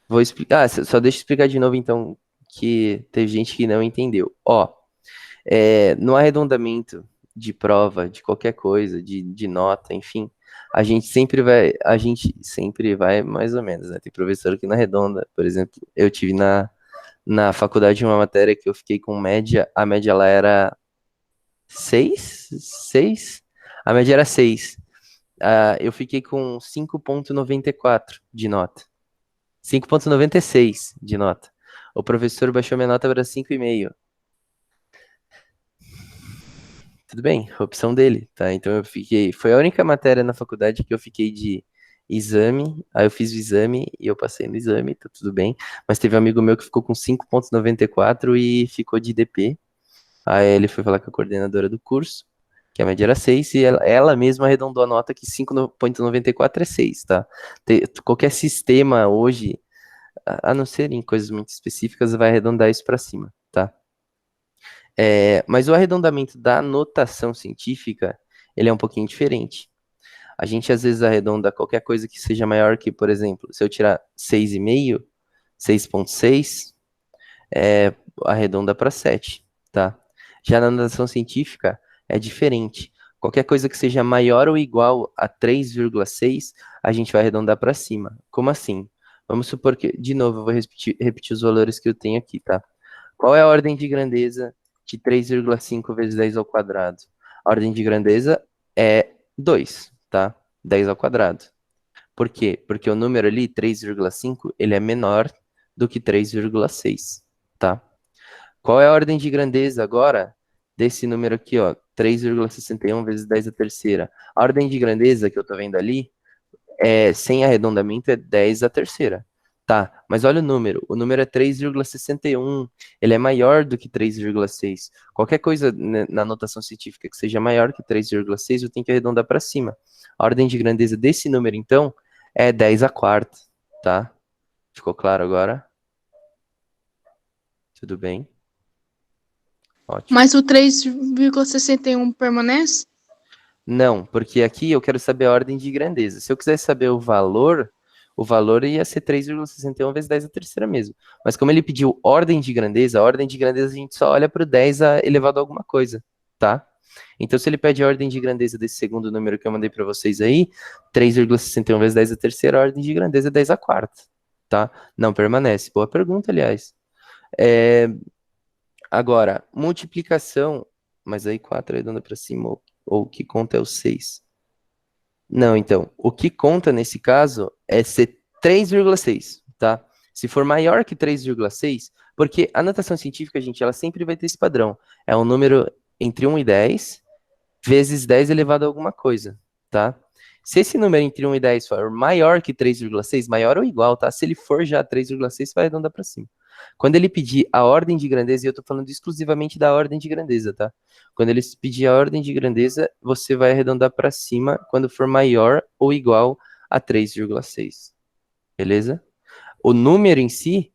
vou explicar. Só deixa eu explicar de novo, então, que teve gente que não entendeu. Ó, no arredondamento de prova, de qualquer coisa, de nota, enfim, a gente sempre vai mais ou menos, né? Tem professor que não arredonda. Por exemplo, eu tive na faculdade uma matéria que eu fiquei com média, a média lá era 6? A média era 6. Eu fiquei com 5,94 de nota. 5,96 de nota. O professor baixou minha nota para 5,5. Tudo bem, opção dele, tá? Então eu fiquei. Foi a única matéria na faculdade que eu fiquei de exame. Aí eu fiz o exame e eu passei no exame, tá tudo bem. Mas teve um amigo meu que ficou com 5,94 e ficou de DP. Aí ele foi falar com a coordenadora do curso, que a média era 6, e ela mesma arredondou a nota que 5,94 é 6, tá? Qualquer sistema hoje, a não ser em coisas muito específicas, vai arredondar isso para cima, tá? Mas o arredondamento da notação científica, ele é um pouquinho diferente. A gente às vezes arredonda qualquer coisa que seja maior que, por exemplo, se eu tirar 6,5, 6,6, arredonda para 7, tá? Já na notação científica é diferente. Qualquer coisa que seja maior ou igual a 3,6, a gente vai arredondar para cima. Como assim? Vamos supor que, de novo, eu vou repetir os valores que eu tenho aqui, tá? Qual é a ordem de grandeza de 3,5 vezes 10 ao quadrado? A ordem de grandeza é 2, tá? 10 ao quadrado. Por quê? Porque o número ali, 3,5, ele é menor do que 3,6, tá? Qual é a ordem de grandeza agora desse número aqui, ó? 3,61 vezes 10 à terceira. A ordem de grandeza que eu tô vendo ali, sem arredondamento, é 10 à terceira. Tá, mas olha o número é 3,61, ele é maior do que 3,6. Qualquer coisa na notação científica que seja maior que 3,6, eu tenho que arredondar para cima. A ordem de grandeza desse número, então, é 10 à quarta, tá? Ficou claro agora? Tudo bem? Ótimo. Mas o 3,61 permanece? Não, porque aqui eu quero saber a ordem de grandeza. Se eu quiser saber o valor o valor ia ser 3,61 vezes 10 à terceira mesmo. Mas como ele pediu ordem de grandeza, a ordem de grandeza a gente só olha para o 10 elevado a alguma coisa, tá? Então, se ele pede a ordem de grandeza desse segundo número que eu mandei para vocês aí, 3,61 vezes 10 à terceira, a ordem de grandeza é 10 à quarta, tá? Não permanece. Boa pergunta, aliás. Agora, multiplicação, mas aí 4 arredonda para cima, ou o que conta é o 6. Não, então, o que conta nesse caso é ser 3,6, tá? Se for maior que 3,6, porque a notação científica, gente, ela sempre vai ter esse padrão. É um número entre 1 e 10, vezes 10 elevado a alguma coisa, tá? Se esse número entre 1 e 10 for maior que 3,6, maior ou igual, tá? Se ele for já 3,6, vai arredondar para cima. Quando ele pedir a ordem de grandeza, e eu tô falando exclusivamente da ordem de grandeza, tá? Quando ele pedir a ordem de grandeza, você vai arredondar para cima quando for maior ou igual a 3,6. Beleza? O número em si,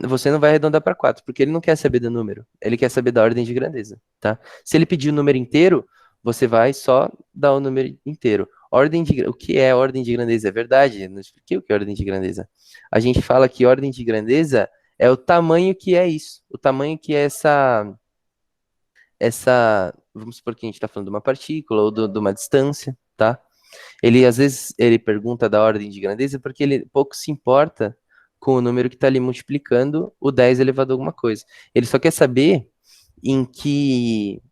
você não vai arredondar para 4, porque ele não quer saber do número. Ele quer saber da ordem de grandeza, tá? Se ele pedir o número inteiro, você vai só dar o número inteiro. O que é ordem de grandeza? É verdade, eu não expliquei o que é ordem de grandeza. A gente fala que ordem de grandeza é o tamanho que é isso. O tamanho que é vamos supor que a gente está falando de uma partícula ou de uma distância, tá? Às vezes, ele pergunta da ordem de grandeza porque ele pouco se importa com o número que está ali multiplicando o 10 elevado a alguma coisa. Ele só quer saber em que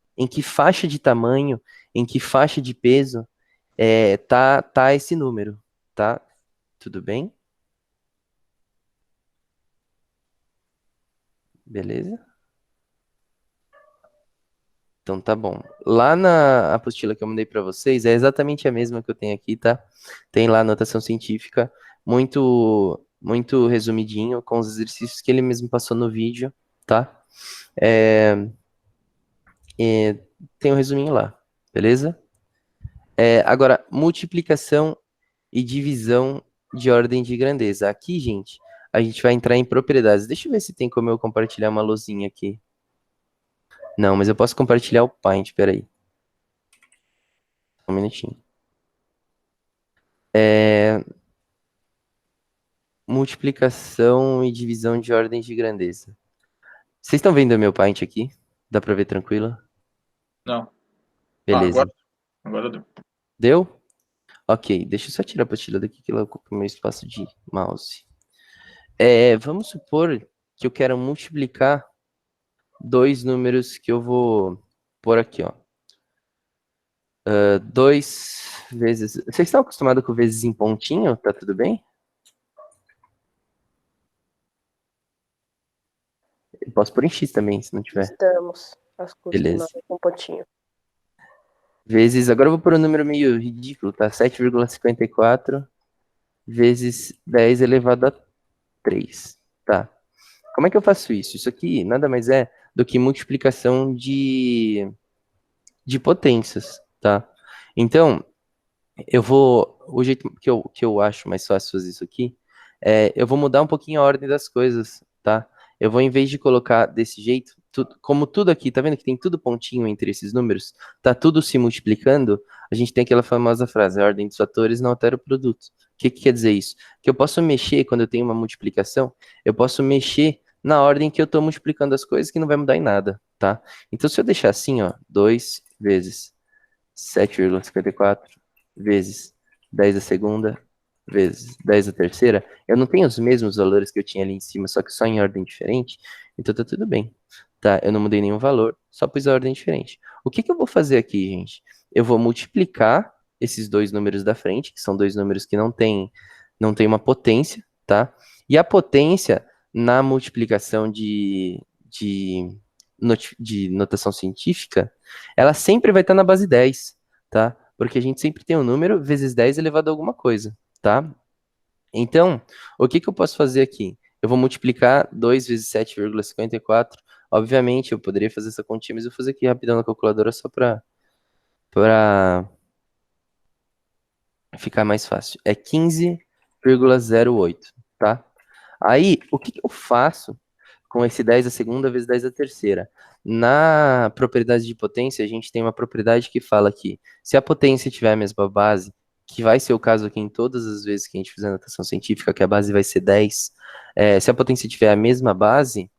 faixa de tamanho, em que faixa de peso tá esse número, tá? Tudo bem? Beleza? Então tá bom. Lá na apostila que eu mandei para vocês, é exatamente a mesma que eu tenho aqui, tá? Tem lá a anotação científica, muito resumidinho, com os exercícios que ele mesmo passou no vídeo, tá? Tem um resuminho lá, beleza? Agora, multiplicação e divisão de ordem de grandeza. Aqui, gente, a gente vai entrar em propriedades. Deixa eu ver se tem como eu compartilhar uma luzinha aqui. Não, mas eu posso compartilhar o Paint, peraí. Um minutinho. Multiplicação e divisão de ordem de grandeza. Vocês estão vendo o meu Paint aqui? Dá pra ver tranquilo? Não. Beleza. Agora deu. Deu? Ok, deixa eu só tirar a apostila daqui que ela ocupa o meu espaço de mouse. Vamos supor que eu quero multiplicar dois números que eu vou pôr aqui, ó. 2 vezes... Vocês estão acostumados com vezes em pontinho? Tá tudo bem? Eu posso pôr em X também, se não tiver. Estamos Beleza. acostumados com pontinho. Vezes... Agora eu vou pôr um número meio ridículo, tá? 7,54 vezes 10 elevado a 3, tá? Como é que eu faço isso? Isso aqui nada mais é do que multiplicação de potências, tá? Então, o jeito que eu acho mais fácil fazer isso aqui, eu vou mudar um pouquinho a ordem das coisas, tá? Eu vou, em vez de colocar desse jeito, como tudo aqui, tá vendo que tem tudo pontinho entre esses números? Tá tudo se multiplicando, a gente tem aquela famosa frase, a ordem dos fatores não altera o produto. O que quer dizer isso? Que eu posso mexer, quando eu tenho uma multiplicação, eu posso mexer na ordem que eu estou multiplicando as coisas, que não vai mudar em nada, tá? Então, se eu deixar assim, ó, 2 vezes 7,54 vezes 10 a segunda, vezes 10 a terceira, eu não tenho os mesmos valores que eu tinha ali em cima, só que só em ordem diferente, então tá tudo bem, tá? Eu não mudei nenhum valor, só pus a ordem diferente. O que eu vou fazer aqui, gente? Eu vou multiplicar esses dois números da frente, que são dois números que não tem uma potência, tá? E a potência na multiplicação de notação científica, ela sempre vai estar na base 10, tá? Porque a gente sempre tem um número vezes 10 elevado a alguma coisa, tá? Então, o que eu posso fazer aqui? Eu vou multiplicar 2 vezes 7,54. Obviamente, eu poderia fazer essa continha, mas eu vou fazer aqui rapidão na calculadora só para ficar mais fácil. É 15,08, tá? Aí, o que eu faço com esse 10 a segunda vezes 10 a terceira? Na propriedade de potência, a gente tem uma propriedade que fala que se a potência tiver a mesma base que vai ser o caso aqui em todas as vezes que a gente fizer notação científica, que a base vai ser 10, se a potência tiver a mesma base,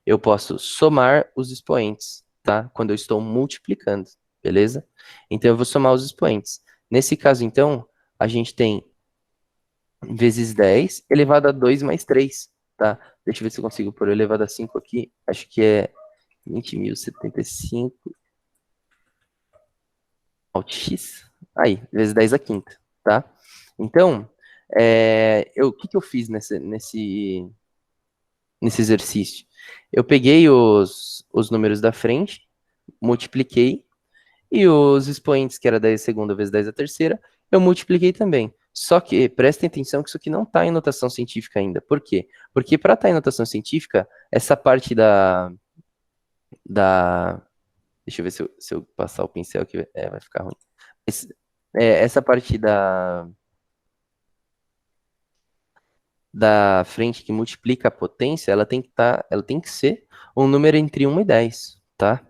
eu posso somar os expoentes, tá? Quando eu estou multiplicando, beleza? Então, eu vou somar os expoentes. Nesse caso, então, a gente tem vezes 10 elevado a 2 mais 3, tá? Deixa eu ver se eu consigo pôr elevado a 5 aqui. Acho que é 20.075 Alt X. Aí, vezes 10 a quinta, tá? Então, o que eu fiz nesse exercício? Eu peguei os números da frente, multipliquei, e os expoentes, que era 10 a segunda vezes 10 a terceira, eu multipliquei também. Só que, prestem atenção que isso aqui não está em notação científica ainda. Por quê? Porque para estar em notação científica, essa parte deixa eu ver se eu passar o pincel aqui, vai ficar ruim. Essa parte da frente que multiplica a potência, ela tem que ser um número entre 1 e 10, tá?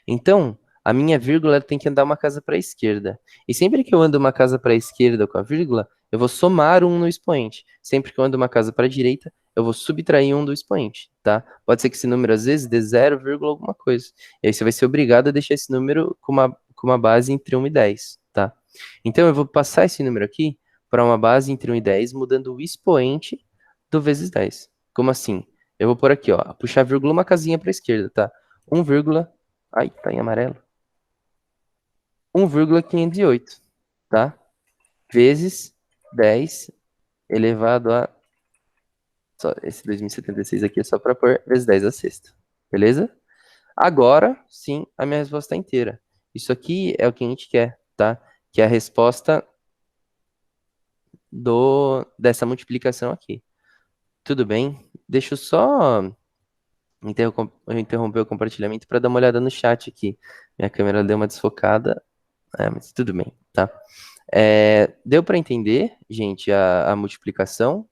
Então, a minha vírgula ela tem que andar uma casa para a esquerda. E sempre que eu ando uma casa para a esquerda com a vírgula, eu vou somar 1 no expoente. Sempre que eu ando uma casa para a direita, eu vou subtrair 1 do expoente, tá? Pode ser que esse número, às vezes, dê 0, alguma coisa. E aí você vai ser obrigado a deixar esse número com uma base entre 1 e 10, tá? Então, eu vou passar esse número aqui para uma base entre 1 e 10, mudando o expoente do vezes 10. Como assim? Eu vou pôr aqui, ó, puxar vírgula uma casinha para a esquerda, tá? 1, ai, tá em amarelo. 1,508, tá? Vezes 10 elevado a... esse 2076 aqui é só para pôr vezes 10 a sexta, beleza? Agora, sim, a minha resposta é inteira. Isso aqui é o que a gente quer, tá? Que é a resposta dessa multiplicação aqui. Tudo bem? Deixa eu só interromper o compartilhamento para dar uma olhada no chat aqui. Minha câmera deu uma desfocada, mas tudo bem, tá? Deu para entender, gente, a multiplicação?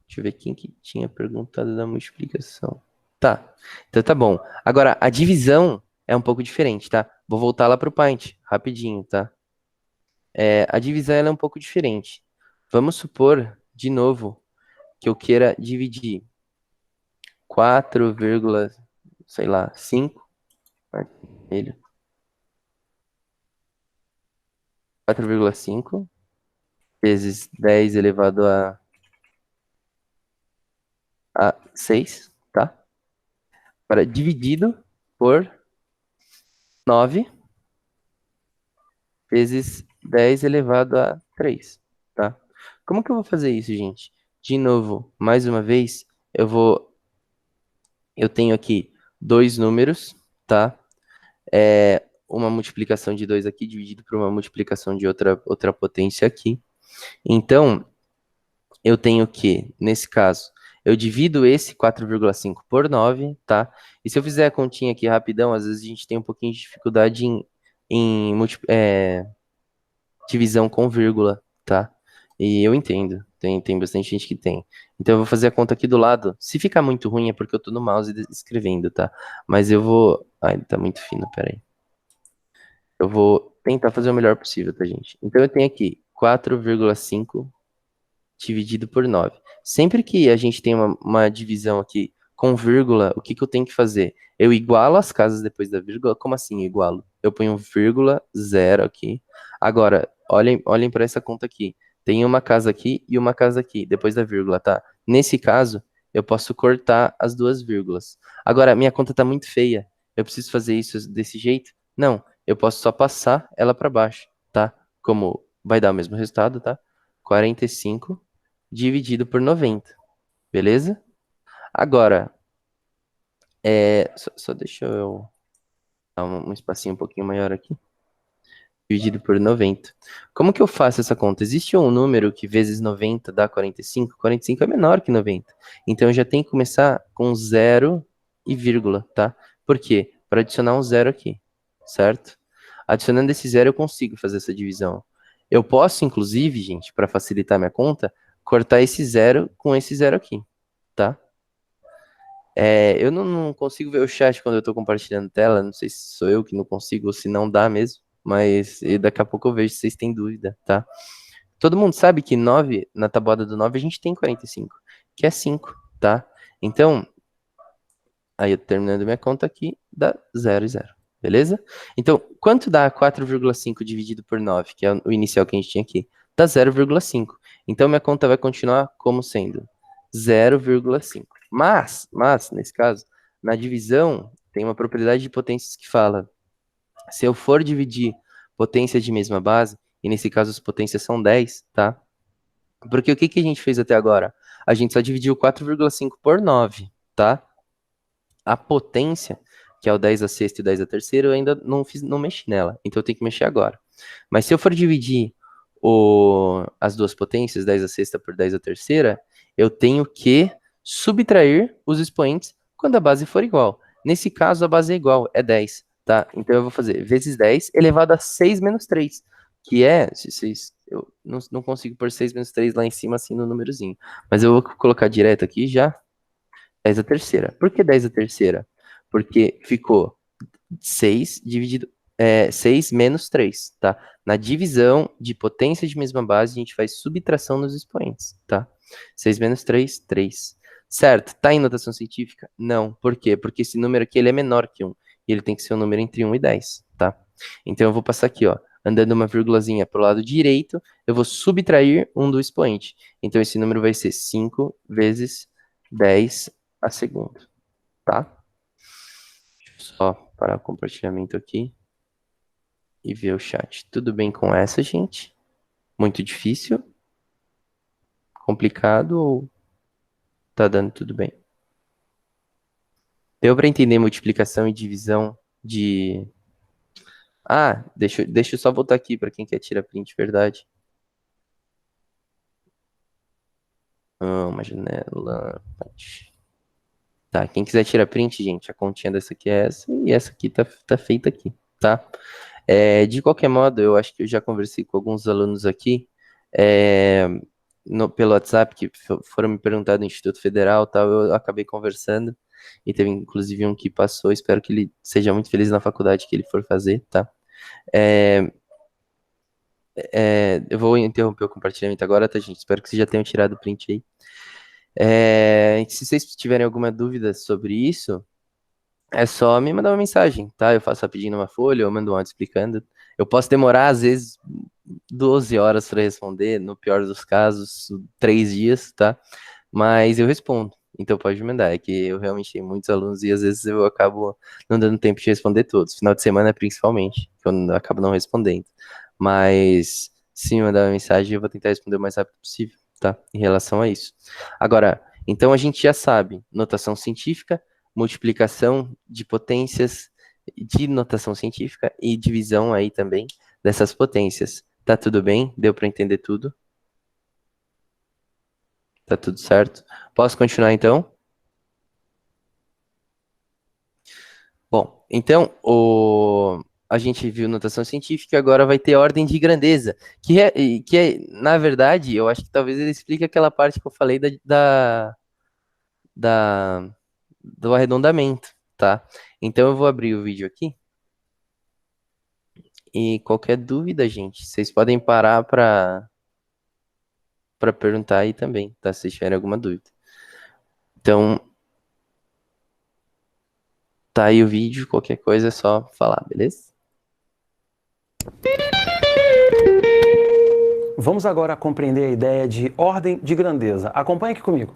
Deixa eu ver quem que tinha perguntado da multiplicação. Tá, então tá bom. Agora, a divisão é um pouco diferente, tá? Vou voltar lá para o Paint, rapidinho, tá? A divisão ela é um pouco diferente. Vamos supor, de novo, que eu queira dividir 4, sei lá, 5, vermelho, 4,5 vezes 10 elevado a 6, tá? Para dividido por 9 vezes 10 elevado a 3, tá? Como que eu vou fazer isso, gente? De novo, mais uma vez, eu tenho aqui dois números, tá? Uma multiplicação de 2 aqui, dividido por uma multiplicação de outra potência aqui. Então, eu tenho que, nesse caso, eu divido esse 4,5 por 9, tá? E se eu fizer a continha aqui rapidão, às vezes a gente tem um pouquinho de dificuldade em divisão com vírgula, tá? E eu entendo, tem bastante gente que tem. Então eu vou fazer a conta aqui do lado. Se ficar muito ruim é porque eu tô no mouse escrevendo, tá? Mas eu vou... Ai, tá muito fino, peraí. Eu vou tentar fazer o melhor possível, tá, gente? Então eu tenho aqui 4,5 dividido por 9. Sempre que a gente tem uma divisão aqui com vírgula, o que eu tenho que fazer? Eu igualo as casas depois da vírgula. Como assim eu igualo? Eu ponho vírgula, 0 aqui. Agora, olhem para essa conta aqui. Tem uma casa aqui e uma casa aqui, depois da vírgula, tá? Nesse caso, eu posso cortar as duas vírgulas. Agora, minha conta tá muito feia. Eu preciso fazer isso desse jeito? Não, eu posso só passar ela para baixo, tá? Como vai dar o mesmo resultado, tá? 45 dividido por 90, beleza? Agora, só deixa eu dar um espacinho um pouquinho maior aqui. Dividido por 90. Como que eu faço essa conta? Existe um número que vezes 90 dá 45? 45 é menor que 90. Então, eu já tenho que começar com 0 e vírgula, tá? Por quê? Para adicionar um 0 aqui, certo? Adicionando esse 0, eu consigo fazer essa divisão. Eu posso, inclusive, gente, para facilitar minha conta, cortar esse 0 com esse 0 aqui, tá? Eu não consigo ver o chat quando eu estou compartilhando tela, não sei se sou eu que não consigo ou se não dá mesmo, mas daqui a pouco eu vejo se vocês têm dúvida, tá? Todo mundo sabe que 9, na tabuada do 9, a gente tem 45, que é 5, tá? Então, aí eu terminando minha conta aqui, dá 0 e 0, beleza? Então, quanto dá 4,5 dividido por 9, que é o inicial que a gente tinha aqui? Dá 0,5. Então, minha conta vai continuar como sendo 0,5. Mas, nesse caso, na divisão, tem uma propriedade de potências que fala, se eu for dividir potência de mesma base, e nesse caso as potências são 10, tá? Porque o que a gente fez até agora? A gente só dividiu 4,5 por 9, tá? A potência, que é o 10 a sexta e o 10 a terceira, eu ainda não mexi nela, então eu tenho que mexer agora. Mas se eu for dividir as duas potências, 10 a sexta por 10 a terceira, eu tenho que subtrair os expoentes quando a base for igual. Nesse caso, a base é igual, é 10, tá? Então eu vou fazer vezes 10 elevado a 6 menos 3, que é, eu não consigo pôr 6 menos 3 lá em cima, assim, no númerozinho. Mas eu vou colocar direto aqui já, 10 a terceira. Por que 10 a terceira? Porque ficou 6 dividido, 6 menos 3, tá? Na divisão de potência de mesma base, a gente faz subtração nos expoentes, tá? 6 menos 3, 3. Certo, tá em notação científica? Não. Por quê? Porque esse número aqui, ele é menor que 1. E ele tem que ser um número entre 1 e 10, tá? Então eu vou passar aqui, ó, andando uma vírgulazinha pro lado direito, eu vou subtrair 1 do expoente. Então esse número vai ser 5 vezes 10 a segundo, tá? Deixa eu só parar o compartilhamento aqui e ver o chat. Tudo bem com essa, gente? Muito difícil? Complicado ou tá dando tudo bem? Deu para entender multiplicação e divisão de... Ah, deixa eu só voltar aqui para quem quer tirar print, verdade. Uma janela... Tá, quem quiser tirar print, gente, a continha dessa aqui é essa e essa aqui tá feita aqui, tá? De qualquer modo, eu acho que eu já conversei com alguns alunos aqui pelo WhatsApp, que foram me perguntar do Instituto Federal e tal, eu acabei conversando, e teve inclusive um que passou, espero que ele seja muito feliz na faculdade que ele for fazer, tá? Eu vou interromper o compartilhamento agora, tá, gente? Espero que vocês já tenham tirado o print aí. Se vocês tiverem alguma dúvida sobre isso, é só me mandar uma mensagem, tá? Eu faço rapidinho numa folha, eu mando um áudio explicando. Eu posso demorar, às vezes, 12 horas para responder, no pior dos casos, 3 dias, tá? Mas eu respondo, então pode mandar. É que eu realmente tenho muitos alunos e às vezes eu acabo não dando tempo de responder todos. Final de semana, principalmente, que eu acabo não respondendo. Mas, se me mandar uma mensagem, eu vou tentar responder o mais rápido possível, tá? Em relação a isso. Agora, então a gente já sabe, notação científica, multiplicação de potências de notação científica e divisão aí também dessas potências. Tá tudo bem? Deu para entender tudo? Tá tudo certo? Posso continuar então? Bom, então a gente viu notação científica, agora vai ter ordem de grandeza, que na verdade, eu acho que talvez ele explique aquela parte que eu falei do arredondamento, tá? Então eu vou abrir o vídeo aqui. E qualquer dúvida, gente, vocês podem parar para perguntar aí também, tá? Se vocês tiverem alguma dúvida. Então, tá aí o vídeo, qualquer coisa é só falar, beleza? Vamos agora compreender a ideia de ordem de grandeza. Acompanhe aqui comigo.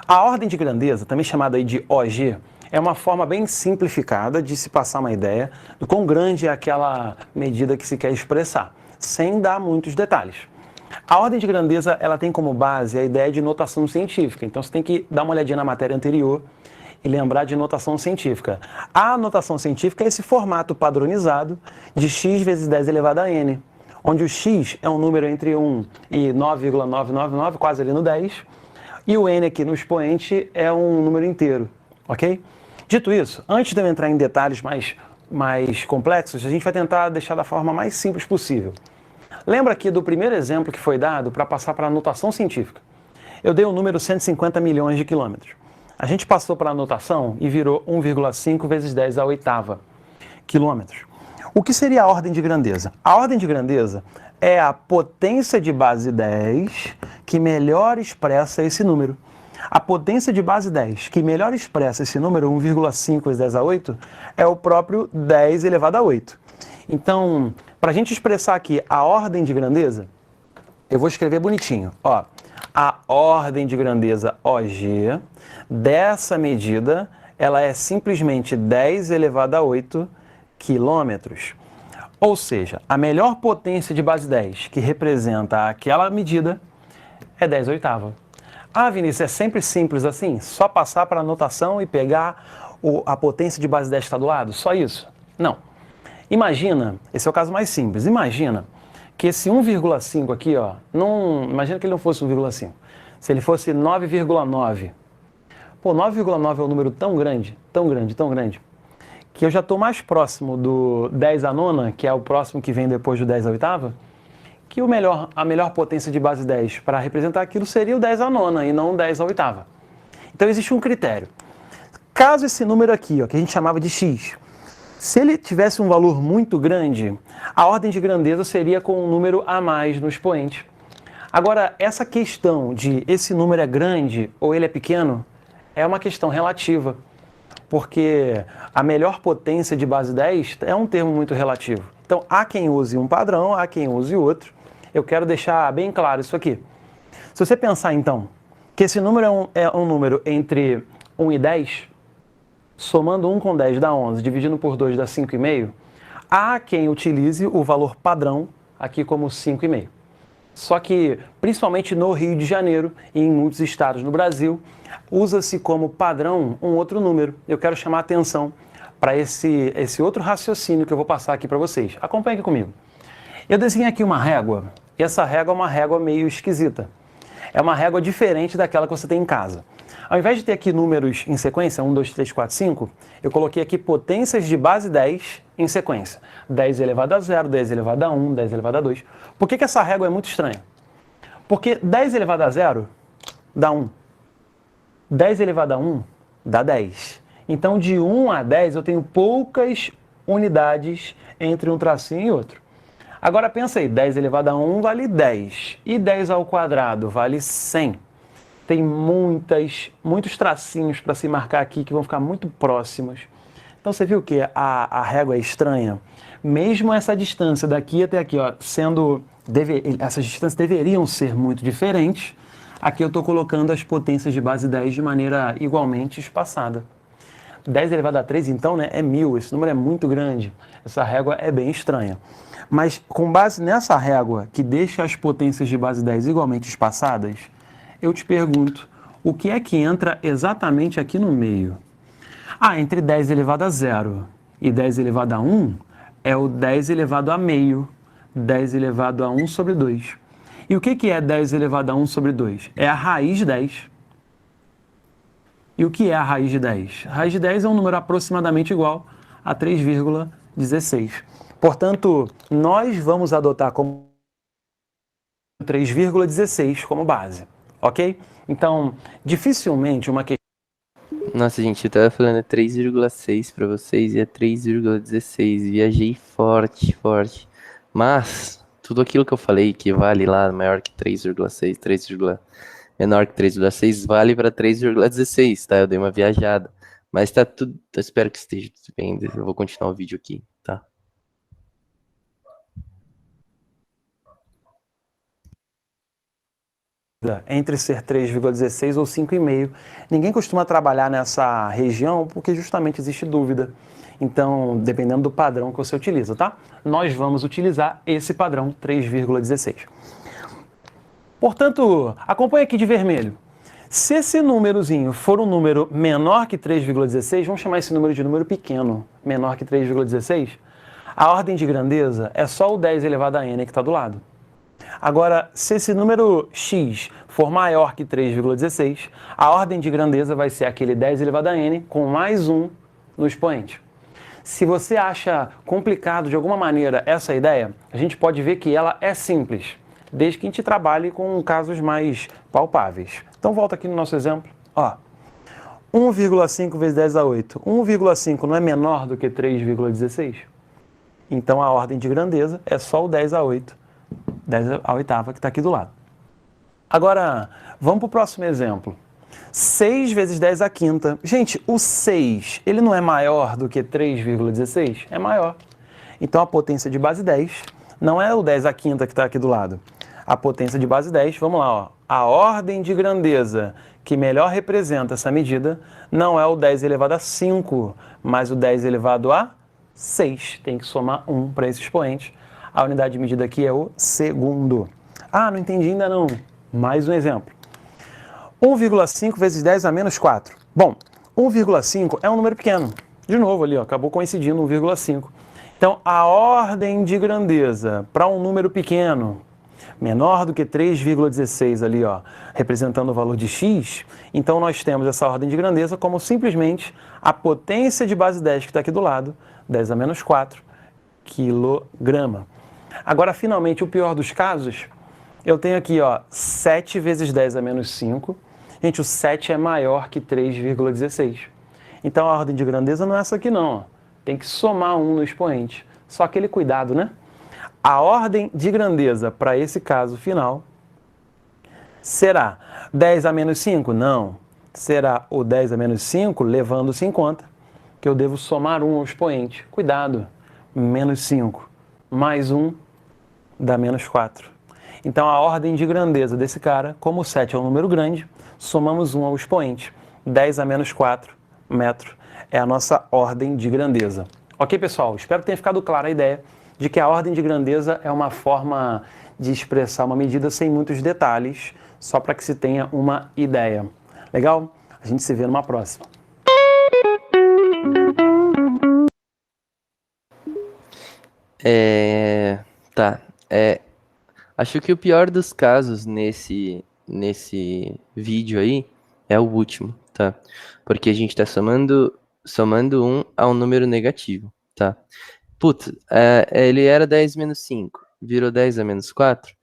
A ordem de grandeza, também chamada aí de OG, é uma forma bem simplificada de se passar uma ideia do quão grande é aquela medida que se quer expressar, sem dar muitos detalhes. A ordem de grandeza, ela tem como base a ideia de notação científica, então você tem que dar uma olhadinha na matéria anterior e lembrar de notação científica. A notação científica é esse formato padronizado de x vezes 10 elevado a n, onde o x é um número entre 1 e 9,999, quase ali no 10, e o n aqui no expoente é um número inteiro, ok? Dito isso, antes de eu entrar em detalhes mais complexos, a gente vai tentar deixar da forma mais simples possível. Lembra aqui do primeiro exemplo que foi dado para passar para a notação científica. Eu dei o número 150 milhões de quilômetros. A gente passou para a notação e virou 1,5 vezes 10 à oitava quilômetros. O que seria a ordem de grandeza? A ordem de grandeza é a potência de base 10 que melhor expressa esse número. A potência de base 10 que melhor expressa esse número, 1,5 vezes 10 a 8, é o próprio 10 elevado a 8. Então, para a gente expressar aqui a ordem de grandeza, eu vou escrever bonitinho. Ó, a ordem de grandeza OG dessa medida, ela é simplesmente 10 elevado a 8 quilômetros. Ou seja, a melhor potência de base 10 que representa aquela medida é 10 oitava. Ah, Vinícius, é sempre simples assim? Só passar para a anotação e pegar a potência de base 10 que está do lado? Só isso? Não. Imagina, esse é o caso mais simples, imagina que esse 1,5 aqui, ó, imagina que ele não fosse 1,5. Se ele fosse 9,9. Pô, 9,9 é um número tão grande, tão grande, tão grande, que eu já estou mais próximo do 10 à nona, que é o próximo que vem depois do 10 à oitava, que a melhor potência de base 10 para representar aquilo seria o 10 à nona e não o 10 à oitava. Então existe um critério. Caso esse número aqui, ó, que a gente chamava de x, se ele tivesse um valor muito grande, a ordem de grandeza seria com um número a mais no expoente. Agora, essa questão de esse número é grande ou ele é pequeno é uma questão relativa, porque a melhor potência de base 10 é um termo muito relativo. Então, há quem use um padrão, há quem use outro. Eu quero deixar bem claro isso aqui. Se você pensar, então, que esse número é um número entre 1 e 10, somando 1 com 10 dá 11, dividindo por 2 dá 5,5, há quem utilize o valor padrão aqui como 5,5. Só que, principalmente no Rio de Janeiro e em muitos estados no Brasil, usa-se como padrão um outro número. Eu quero chamar a atenção para esse outro raciocínio que eu vou passar aqui para vocês. Acompanhe aqui comigo. Eu desenhei aqui uma régua, e essa régua é uma régua meio esquisita. É uma régua diferente daquela que você tem em casa. Ao invés de ter aqui números em sequência, 1, 2, 3, 4, 5, eu coloquei aqui potências de base 10 em sequência. 10 elevado a 0, 10 elevado a 1, 10 elevado a 2. Por que essa régua é muito estranha? Porque 10 elevado a 0 dá 1. 10 elevado a 1 dá 10. Então, de 1 a 10, eu tenho poucas unidades entre um tracinho e outro. Agora, pensa aí, 10 elevado a 1 vale 10. E 10 ao quadrado vale 100. Tem muitos tracinhos para se marcar aqui que vão ficar muito próximos. Então, você viu que a régua é estranha? Mesmo essa distância daqui até aqui, ó, essas distâncias deveriam ser muito diferentes. Aqui eu estou colocando as potências de base 10 de maneira igualmente espaçada. 10 elevado a 3, então, né, é 1000. Esse número é muito grande. Essa régua é bem estranha. Mas, com base nessa régua, que deixa as potências de base 10 igualmente espaçadas, eu te pergunto, o que é que entra exatamente aqui no meio? Entre 10 elevado a 0 e 10 elevado a 1 é o 10 elevado a meio, 10 elevado a 1 sobre 2. E o que é 10 elevado a 1 sobre 2? É a raiz de 10. E o que é a raiz de 10? A raiz de 10 é um número aproximadamente igual a 3,16. Portanto, nós vamos adotar como 3,16 como base, ok? Então, dificilmente uma questão... Nossa, gente, eu tava falando 3,6 pra vocês e é 3,16. Viajei forte. Mas, tudo aquilo que eu falei que vale lá maior que 3,6, menor que 3,6, vale para 3,16, tá? Eu dei uma viajada. Mas tá tudo... Eu espero que esteja tudo bem. Eu vou continuar o vídeo aqui, tá? Entre ser 3,16 ou 5,5. Ninguém costuma trabalhar nessa região porque justamente existe dúvida. Então, dependendo do padrão que você utiliza, tá? Nós vamos utilizar esse padrão 3,16. Portanto, acompanhe aqui de vermelho. Se esse númerozinho for um número menor que 3,16, vamos chamar esse número de número pequeno, menor que 3,16, a ordem de grandeza é só o 10 elevado a n que está do lado. Agora, se esse número x for maior que 3,16, a ordem de grandeza vai ser aquele 10 elevado a n com mais 1 no expoente. Se você acha complicado de alguma maneira essa ideia, a gente pode ver que ela é simples, desde que a gente trabalhe com casos mais palpáveis. Então, volta aqui no nosso exemplo. 1,5 vezes 10 a 8. 1,5 não é menor do que 3,16? Então a ordem de grandeza é só o 10 a 8, 10 a oitava que está aqui do lado. Agora, vamos para o próximo exemplo. 6 vezes 10 à quinta. Gente, o 6, ele não é maior do que 3,16? É maior. Então a potência de base 10 não é o 10 à quinta que está aqui do lado. A potência de base 10, vamos lá, ó. A ordem de grandeza que melhor representa essa medida não é o 10 elevado a 5, mas o 10 elevado a 6. Tem que somar 1 para esse expoente. A unidade de medida aqui é o segundo. Ah, não entendi ainda não. Mais um exemplo. 1,5 vezes 10 a menos 4. Bom, 1,5 é um número pequeno. De novo ali, ó, acabou coincidindo 1,5. Então, a ordem de grandeza para um número pequeno, menor do que 3,16 ali, ó, representando o valor de x, então nós temos essa ordem de grandeza como simplesmente a potência de base 10 que está aqui do lado, 10 a menos 4 quilograma. Agora, finalmente, o pior dos casos, eu tenho aqui, ó, 7 vezes 10 a menos 5. Gente, o 7 é maior que 3,16. Então, a ordem de grandeza não é essa aqui não, ó. Tem que somar 1 no expoente. Só aquele cuidado, né? A ordem de grandeza para esse caso final será 10 a menos 5? Não. Será o 10 a menos 5, levando-se em conta que eu devo somar 1 ao expoente. Cuidado. Menos 5 mais 1 dá menos 4. Então, a ordem de grandeza desse cara, como o 7 é um número grande, somamos 1 ao expoente. 10 a menos 4 metros é a nossa ordem de grandeza. Ok, pessoal? Espero que tenha ficado clara a ideia de que a ordem de grandeza é uma forma de expressar uma medida sem muitos detalhes, só para que se tenha uma ideia. Legal? A gente se vê numa próxima. Tá. Acho que o pior dos casos nesse vídeo aí é o último, tá? Porque a gente tá somando 1 a um número negativo, tá? Putz, ele era 10 menos 5, virou 10 a menos 4?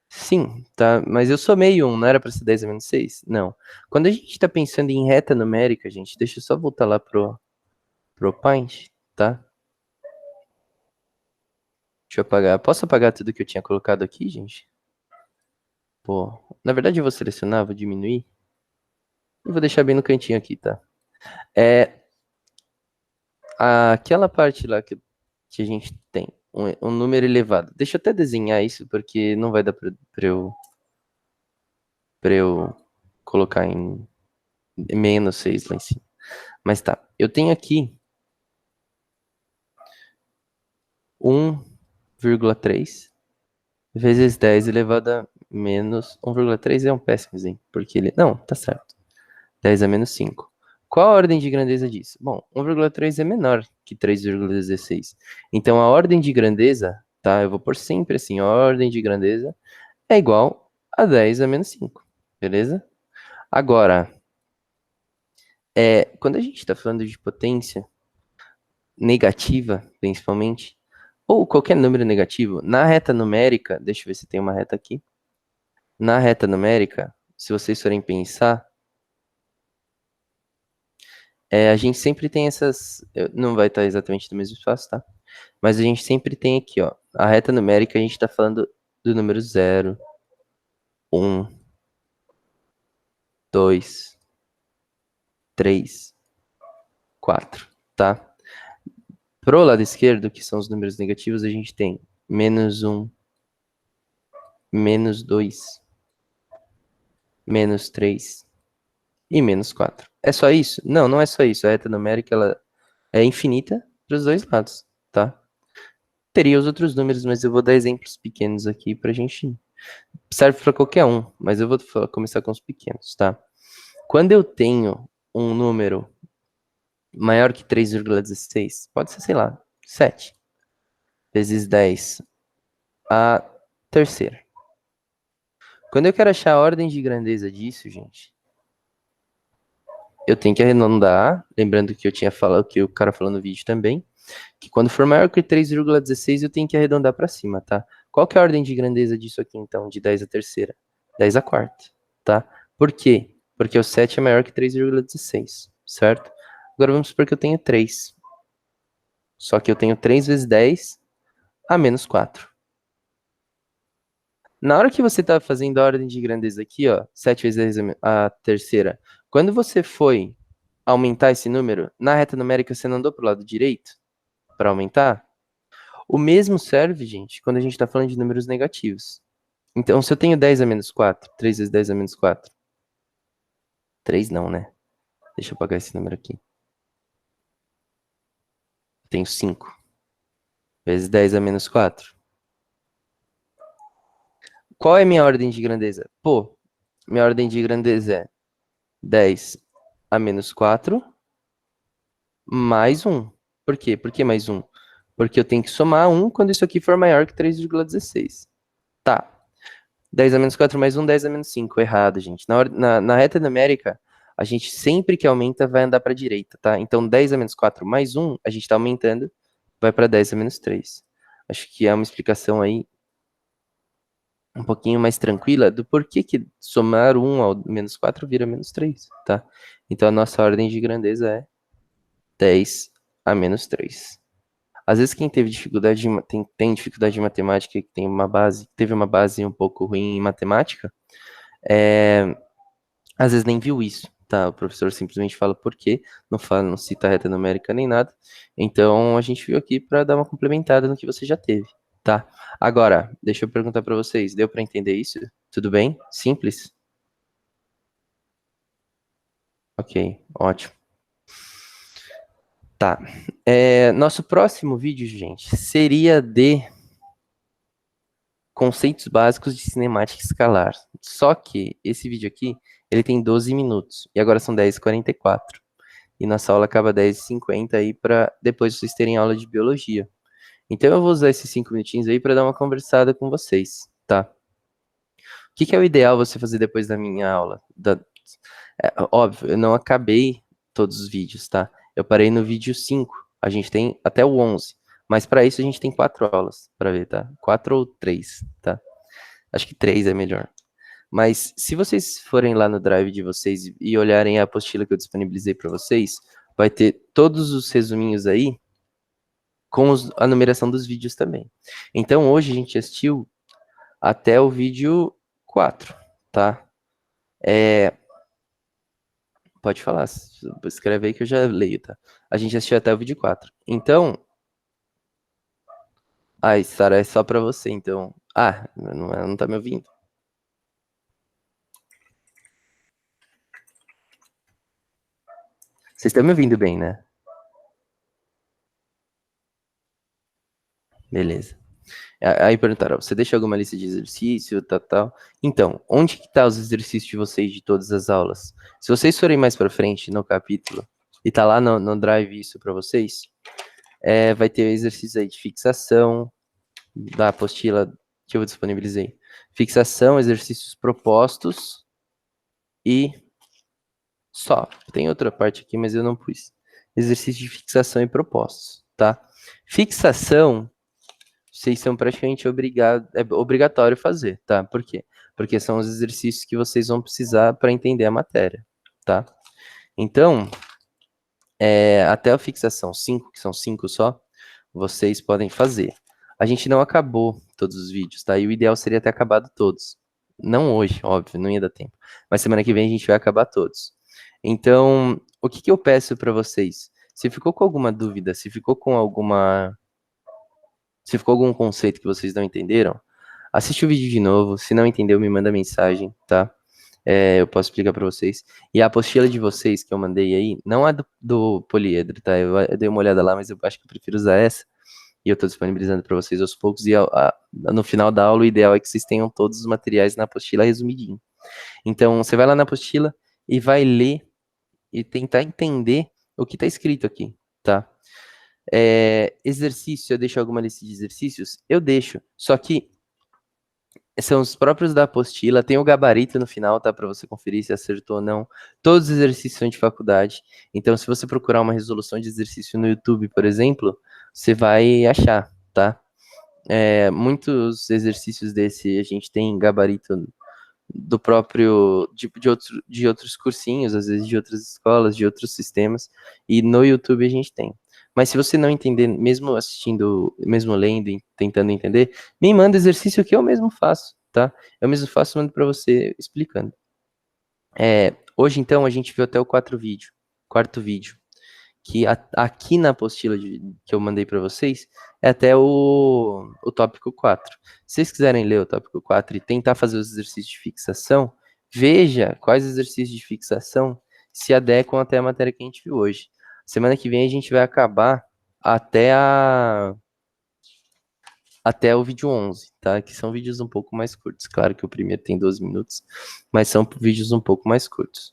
Sim, tá? Mas eu somei 1, não era para ser 10 a menos 6? Não. Quando a gente tá pensando em reta numérica, gente, deixa eu só voltar lá pro Paint, tá? Deixa eu apagar. Posso apagar tudo que eu tinha colocado aqui, gente? Pô, na verdade eu vou selecionar, vou diminuir. E vou deixar bem no cantinho aqui, tá? Aquela parte lá que a gente tem um número elevado. Deixa eu até desenhar isso, porque não vai dar pra eu colocar em menos 6 lá em cima. Mas tá, eu tenho aqui 1,3 vezes 10 elevado a menos 1,3 é um péssimo exemplo, porque ele... Não, tá certo. 10 a menos 5. Qual a ordem de grandeza disso? Bom, 1,3 é menor que 3,16. Então, a ordem de grandeza, tá? Eu vou pôr sempre assim, a ordem de grandeza é igual a 10 a menos 5, beleza? Agora, quando a gente está falando de potência negativa, principalmente, ou qualquer número negativo, na reta numérica, deixa eu ver se tem uma reta aqui. Na reta numérica, se vocês forem pensar, a gente sempre tem essas... Não vai estar exatamente no mesmo espaço, tá? Mas a gente sempre tem aqui, ó. A reta numérica, a gente está falando do número 0, 1, 2, 3, 4, tá? Pro lado esquerdo, que são os números negativos, a gente tem menos 1, menos 2, menos 3 e menos 4. É só isso? Não, não é só isso. A reta numérica ela é infinita para os dois lados, tá? Teria os outros números, mas eu vou dar exemplos pequenos aqui pra gente... Serve para qualquer um, mas eu vou começar com os pequenos, tá? Quando eu tenho um número maior que 3,16, pode ser, sei lá, 7 vezes 10 a terceira. Quando eu quero achar a ordem de grandeza disso, gente, eu tenho que arredondar, lembrando que eu tinha falado, que o cara falou no vídeo também, que quando for maior que 3,16 eu tenho que arredondar para cima, tá? Qual que é a ordem de grandeza disso aqui, então, de 10 a terceira? 10 a quarta, tá? Por quê? Porque o 7 é maior que 3,16, certo? Agora vamos supor que eu tenho 3. Só que eu tenho 3 vezes 10 a menos 4. Na hora que você tá fazendo a ordem de grandeza aqui, ó, 7 vezes 10 a terceira, quando você foi aumentar esse número, na reta numérica você não andou pro lado direito para aumentar? O mesmo serve, gente, quando a gente está falando de números negativos. Então, se eu tenho 10 a menos 4, 3 vezes 10 a menos 4. 3 não, né? Deixa eu apagar esse número aqui. Eu tenho 5 vezes 10 a menos 4. Qual é a minha ordem de grandeza? Pô, minha ordem de grandeza é 10 a menos 4 mais 1. Por quê? Por que mais 1? Porque eu tenho que somar 1 quando isso aqui for maior que 3,16. Tá. 10 a menos 4 mais 1, 10 a menos 5. Errado, gente. Na reta numérica, a gente sempre que aumenta vai andar para a direita, tá? Então, 10 a menos 4 mais 1, a gente está aumentando, vai para 10 a menos 3. Acho que é uma explicação aí um pouquinho mais tranquila do porquê que somar 1 ao menos 4 vira menos 3, tá? Então, a nossa ordem de grandeza é 10 a menos 3. Às vezes quem teve dificuldade tem dificuldade de matemática, que teve uma base um pouco ruim em matemática, às vezes nem viu isso, tá? O professor simplesmente fala por quê, não cita a reta numérica nem nada. Então a gente veio aqui para dar uma complementada no que você já teve, tá? Agora, deixa eu perguntar para vocês, deu para entender isso? Tudo bem? Simples? Ok, ótimo. Tá. Nosso próximo vídeo, gente, seria de conceitos básicos de cinemática escalar. Só que esse vídeo aqui, ele tem 12 minutos. E agora são 10h44. E nossa aula acaba 10h50 aí para depois vocês terem aula de biologia. Então eu vou usar esses 5 minutinhos aí para dar uma conversada com vocês, tá? O que é o ideal você fazer depois da minha aula? Óbvio, eu não acabei todos os vídeos, tá? Eu parei no vídeo 5. A gente tem até o 11. Mas para isso a gente tem 4 aulas para ver, tá? 4 ou 3, tá? Acho que 3 é melhor. Mas se vocês forem lá no Drive de vocês e olharem a apostila que eu disponibilizei para vocês, vai ter todos os resuminhos aí com a numeração dos vídeos também. Então hoje a gente assistiu até o vídeo 4, tá? Pode falar, escreve aí que eu já leio, tá? A gente assistiu até o vídeo 4. Então... Sara, é só pra você, então. Não tá me ouvindo? Vocês estão me ouvindo bem, né? Beleza. Aí perguntaram, você deixa alguma lista de exercício, tal? Então, onde que tá os exercícios de vocês de todas as aulas? Se vocês forem mais pra frente no capítulo, e tá lá no Drive isso pra vocês, vai ter exercícios aí de fixação, da apostila que eu disponibilizei. Fixação, exercícios propostos e só. Tem outra parte aqui, mas eu não pus. Exercício de fixação e propostos, tá? Fixação, vocês são praticamente obrigatório fazer, tá? Por quê? Porque são os exercícios que vocês vão precisar para entender a matéria, tá? Então, até a fixação 5, que são 5 só, vocês podem fazer. A gente não acabou todos os vídeos, tá? E o ideal seria ter acabado todos. Não hoje, óbvio, não ia dar tempo. Mas semana que vem a gente vai acabar todos. Então, o que eu peço para vocês? Se ficou com alguma dúvida, se ficou algum conceito que vocês não entenderam, assiste o vídeo de novo. Se não entendeu, me manda mensagem, tá? Eu posso explicar para vocês. E a apostila de vocês que eu mandei aí, não é do poliedro, tá? Eu dei uma olhada lá, mas eu acho que eu prefiro usar essa. E eu estou disponibilizando para vocês aos poucos. E no final da aula, o ideal é que vocês tenham todos os materiais na apostila resumidinho. Então, você vai lá na apostila e vai ler e tentar entender o que está escrito aqui, tá? Exercício, eu deixo alguma lista de exercícios? Eu deixo. Só que são os próprios da apostila, tem o gabarito no final, tá? Para você conferir se acertou ou não. Todos os exercícios são de faculdade. Então, se você procurar uma resolução de exercício no YouTube, por exemplo, você vai achar, tá? Muitos exercícios desse a gente tem gabarito do próprio, de outros cursinhos, às vezes de outras escolas, de outros sistemas, e no YouTube a gente tem. Mas se você não entender, mesmo assistindo, mesmo lendo e tentando entender, me manda exercício que eu mesmo faço, tá? Eu mesmo faço, mando para você explicando. Hoje, então, a gente viu até o quarto vídeo, que aqui na apostila que eu mandei para vocês, é até o tópico 4. Se vocês quiserem ler o tópico 4 e tentar fazer os exercícios de fixação, veja quais exercícios de fixação se adequam até a matéria que a gente viu hoje. Semana que vem a gente vai acabar até o vídeo 11, tá? Que são vídeos um pouco mais curtos. Claro que o primeiro tem 12 minutos, mas são vídeos um pouco mais curtos.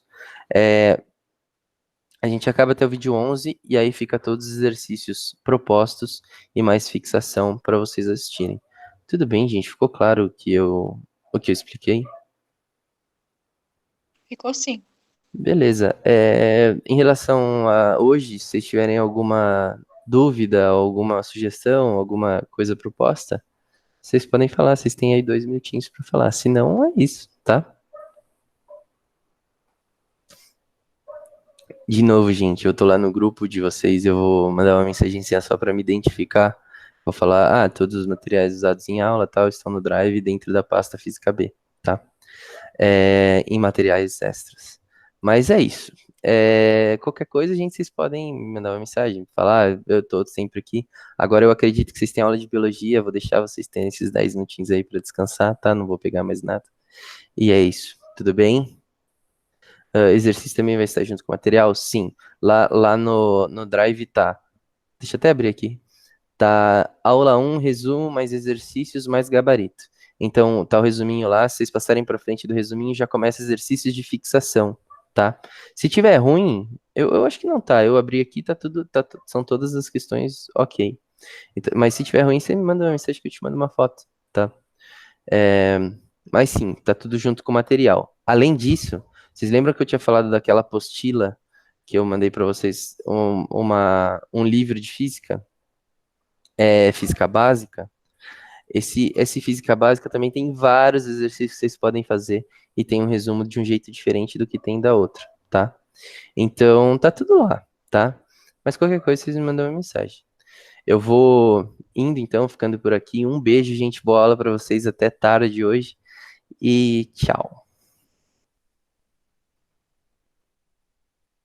A gente acaba até o vídeo 11 e aí fica todos os exercícios propostos e mais fixação para vocês assistirem. Tudo bem, gente? Ficou claro o que eu expliquei? Ficou sim. Beleza. Em relação a hoje, se vocês tiverem alguma dúvida, alguma sugestão, alguma coisa proposta, vocês podem falar. Vocês têm aí 2 minutinhos para falar. Se não, é isso, tá? De novo, gente, eu tô lá no grupo de vocês, eu vou mandar uma mensagem só para me identificar. Vou falar, todos os materiais usados em aula, tal, estão no Drive dentro da pasta Física B, tá? Em materiais extras. Mas é isso. Qualquer coisa, gente, vocês podem me mandar uma mensagem, falar, eu tô sempre aqui. Agora eu acredito que vocês têm aula de biologia, vou deixar vocês terem esses 10 minutinhos aí para descansar, tá? Não vou pegar mais nada. E é isso. Tudo bem? Exercício também vai estar junto com o material? Sim. Lá no Drive tá. Deixa eu até abrir aqui. Tá aula 1, resumo, mais exercícios, mais gabarito. Então, tá o resuminho lá. Se vocês passarem para frente do resuminho, já começa exercícios de fixação, tá? Se tiver ruim, eu acho que não tá. Eu abri aqui, tá tudo, são todas as questões ok. Então, mas se tiver ruim, você me manda uma mensagem que eu te mando uma foto, tá? Mas sim, tá tudo junto com o material. Além disso, vocês lembram que eu tinha falado daquela apostila que eu mandei para vocês, um livro de física? Física básica? Esse física básica também tem vários exercícios que vocês podem fazer e tem um resumo de um jeito diferente do que tem da outra, tá? Então, tá tudo lá, tá? Mas qualquer coisa, vocês me mandam uma mensagem. Eu vou indo, então, ficando por aqui. Um beijo, gente. Boa aula para vocês. Até tarde hoje. E tchau.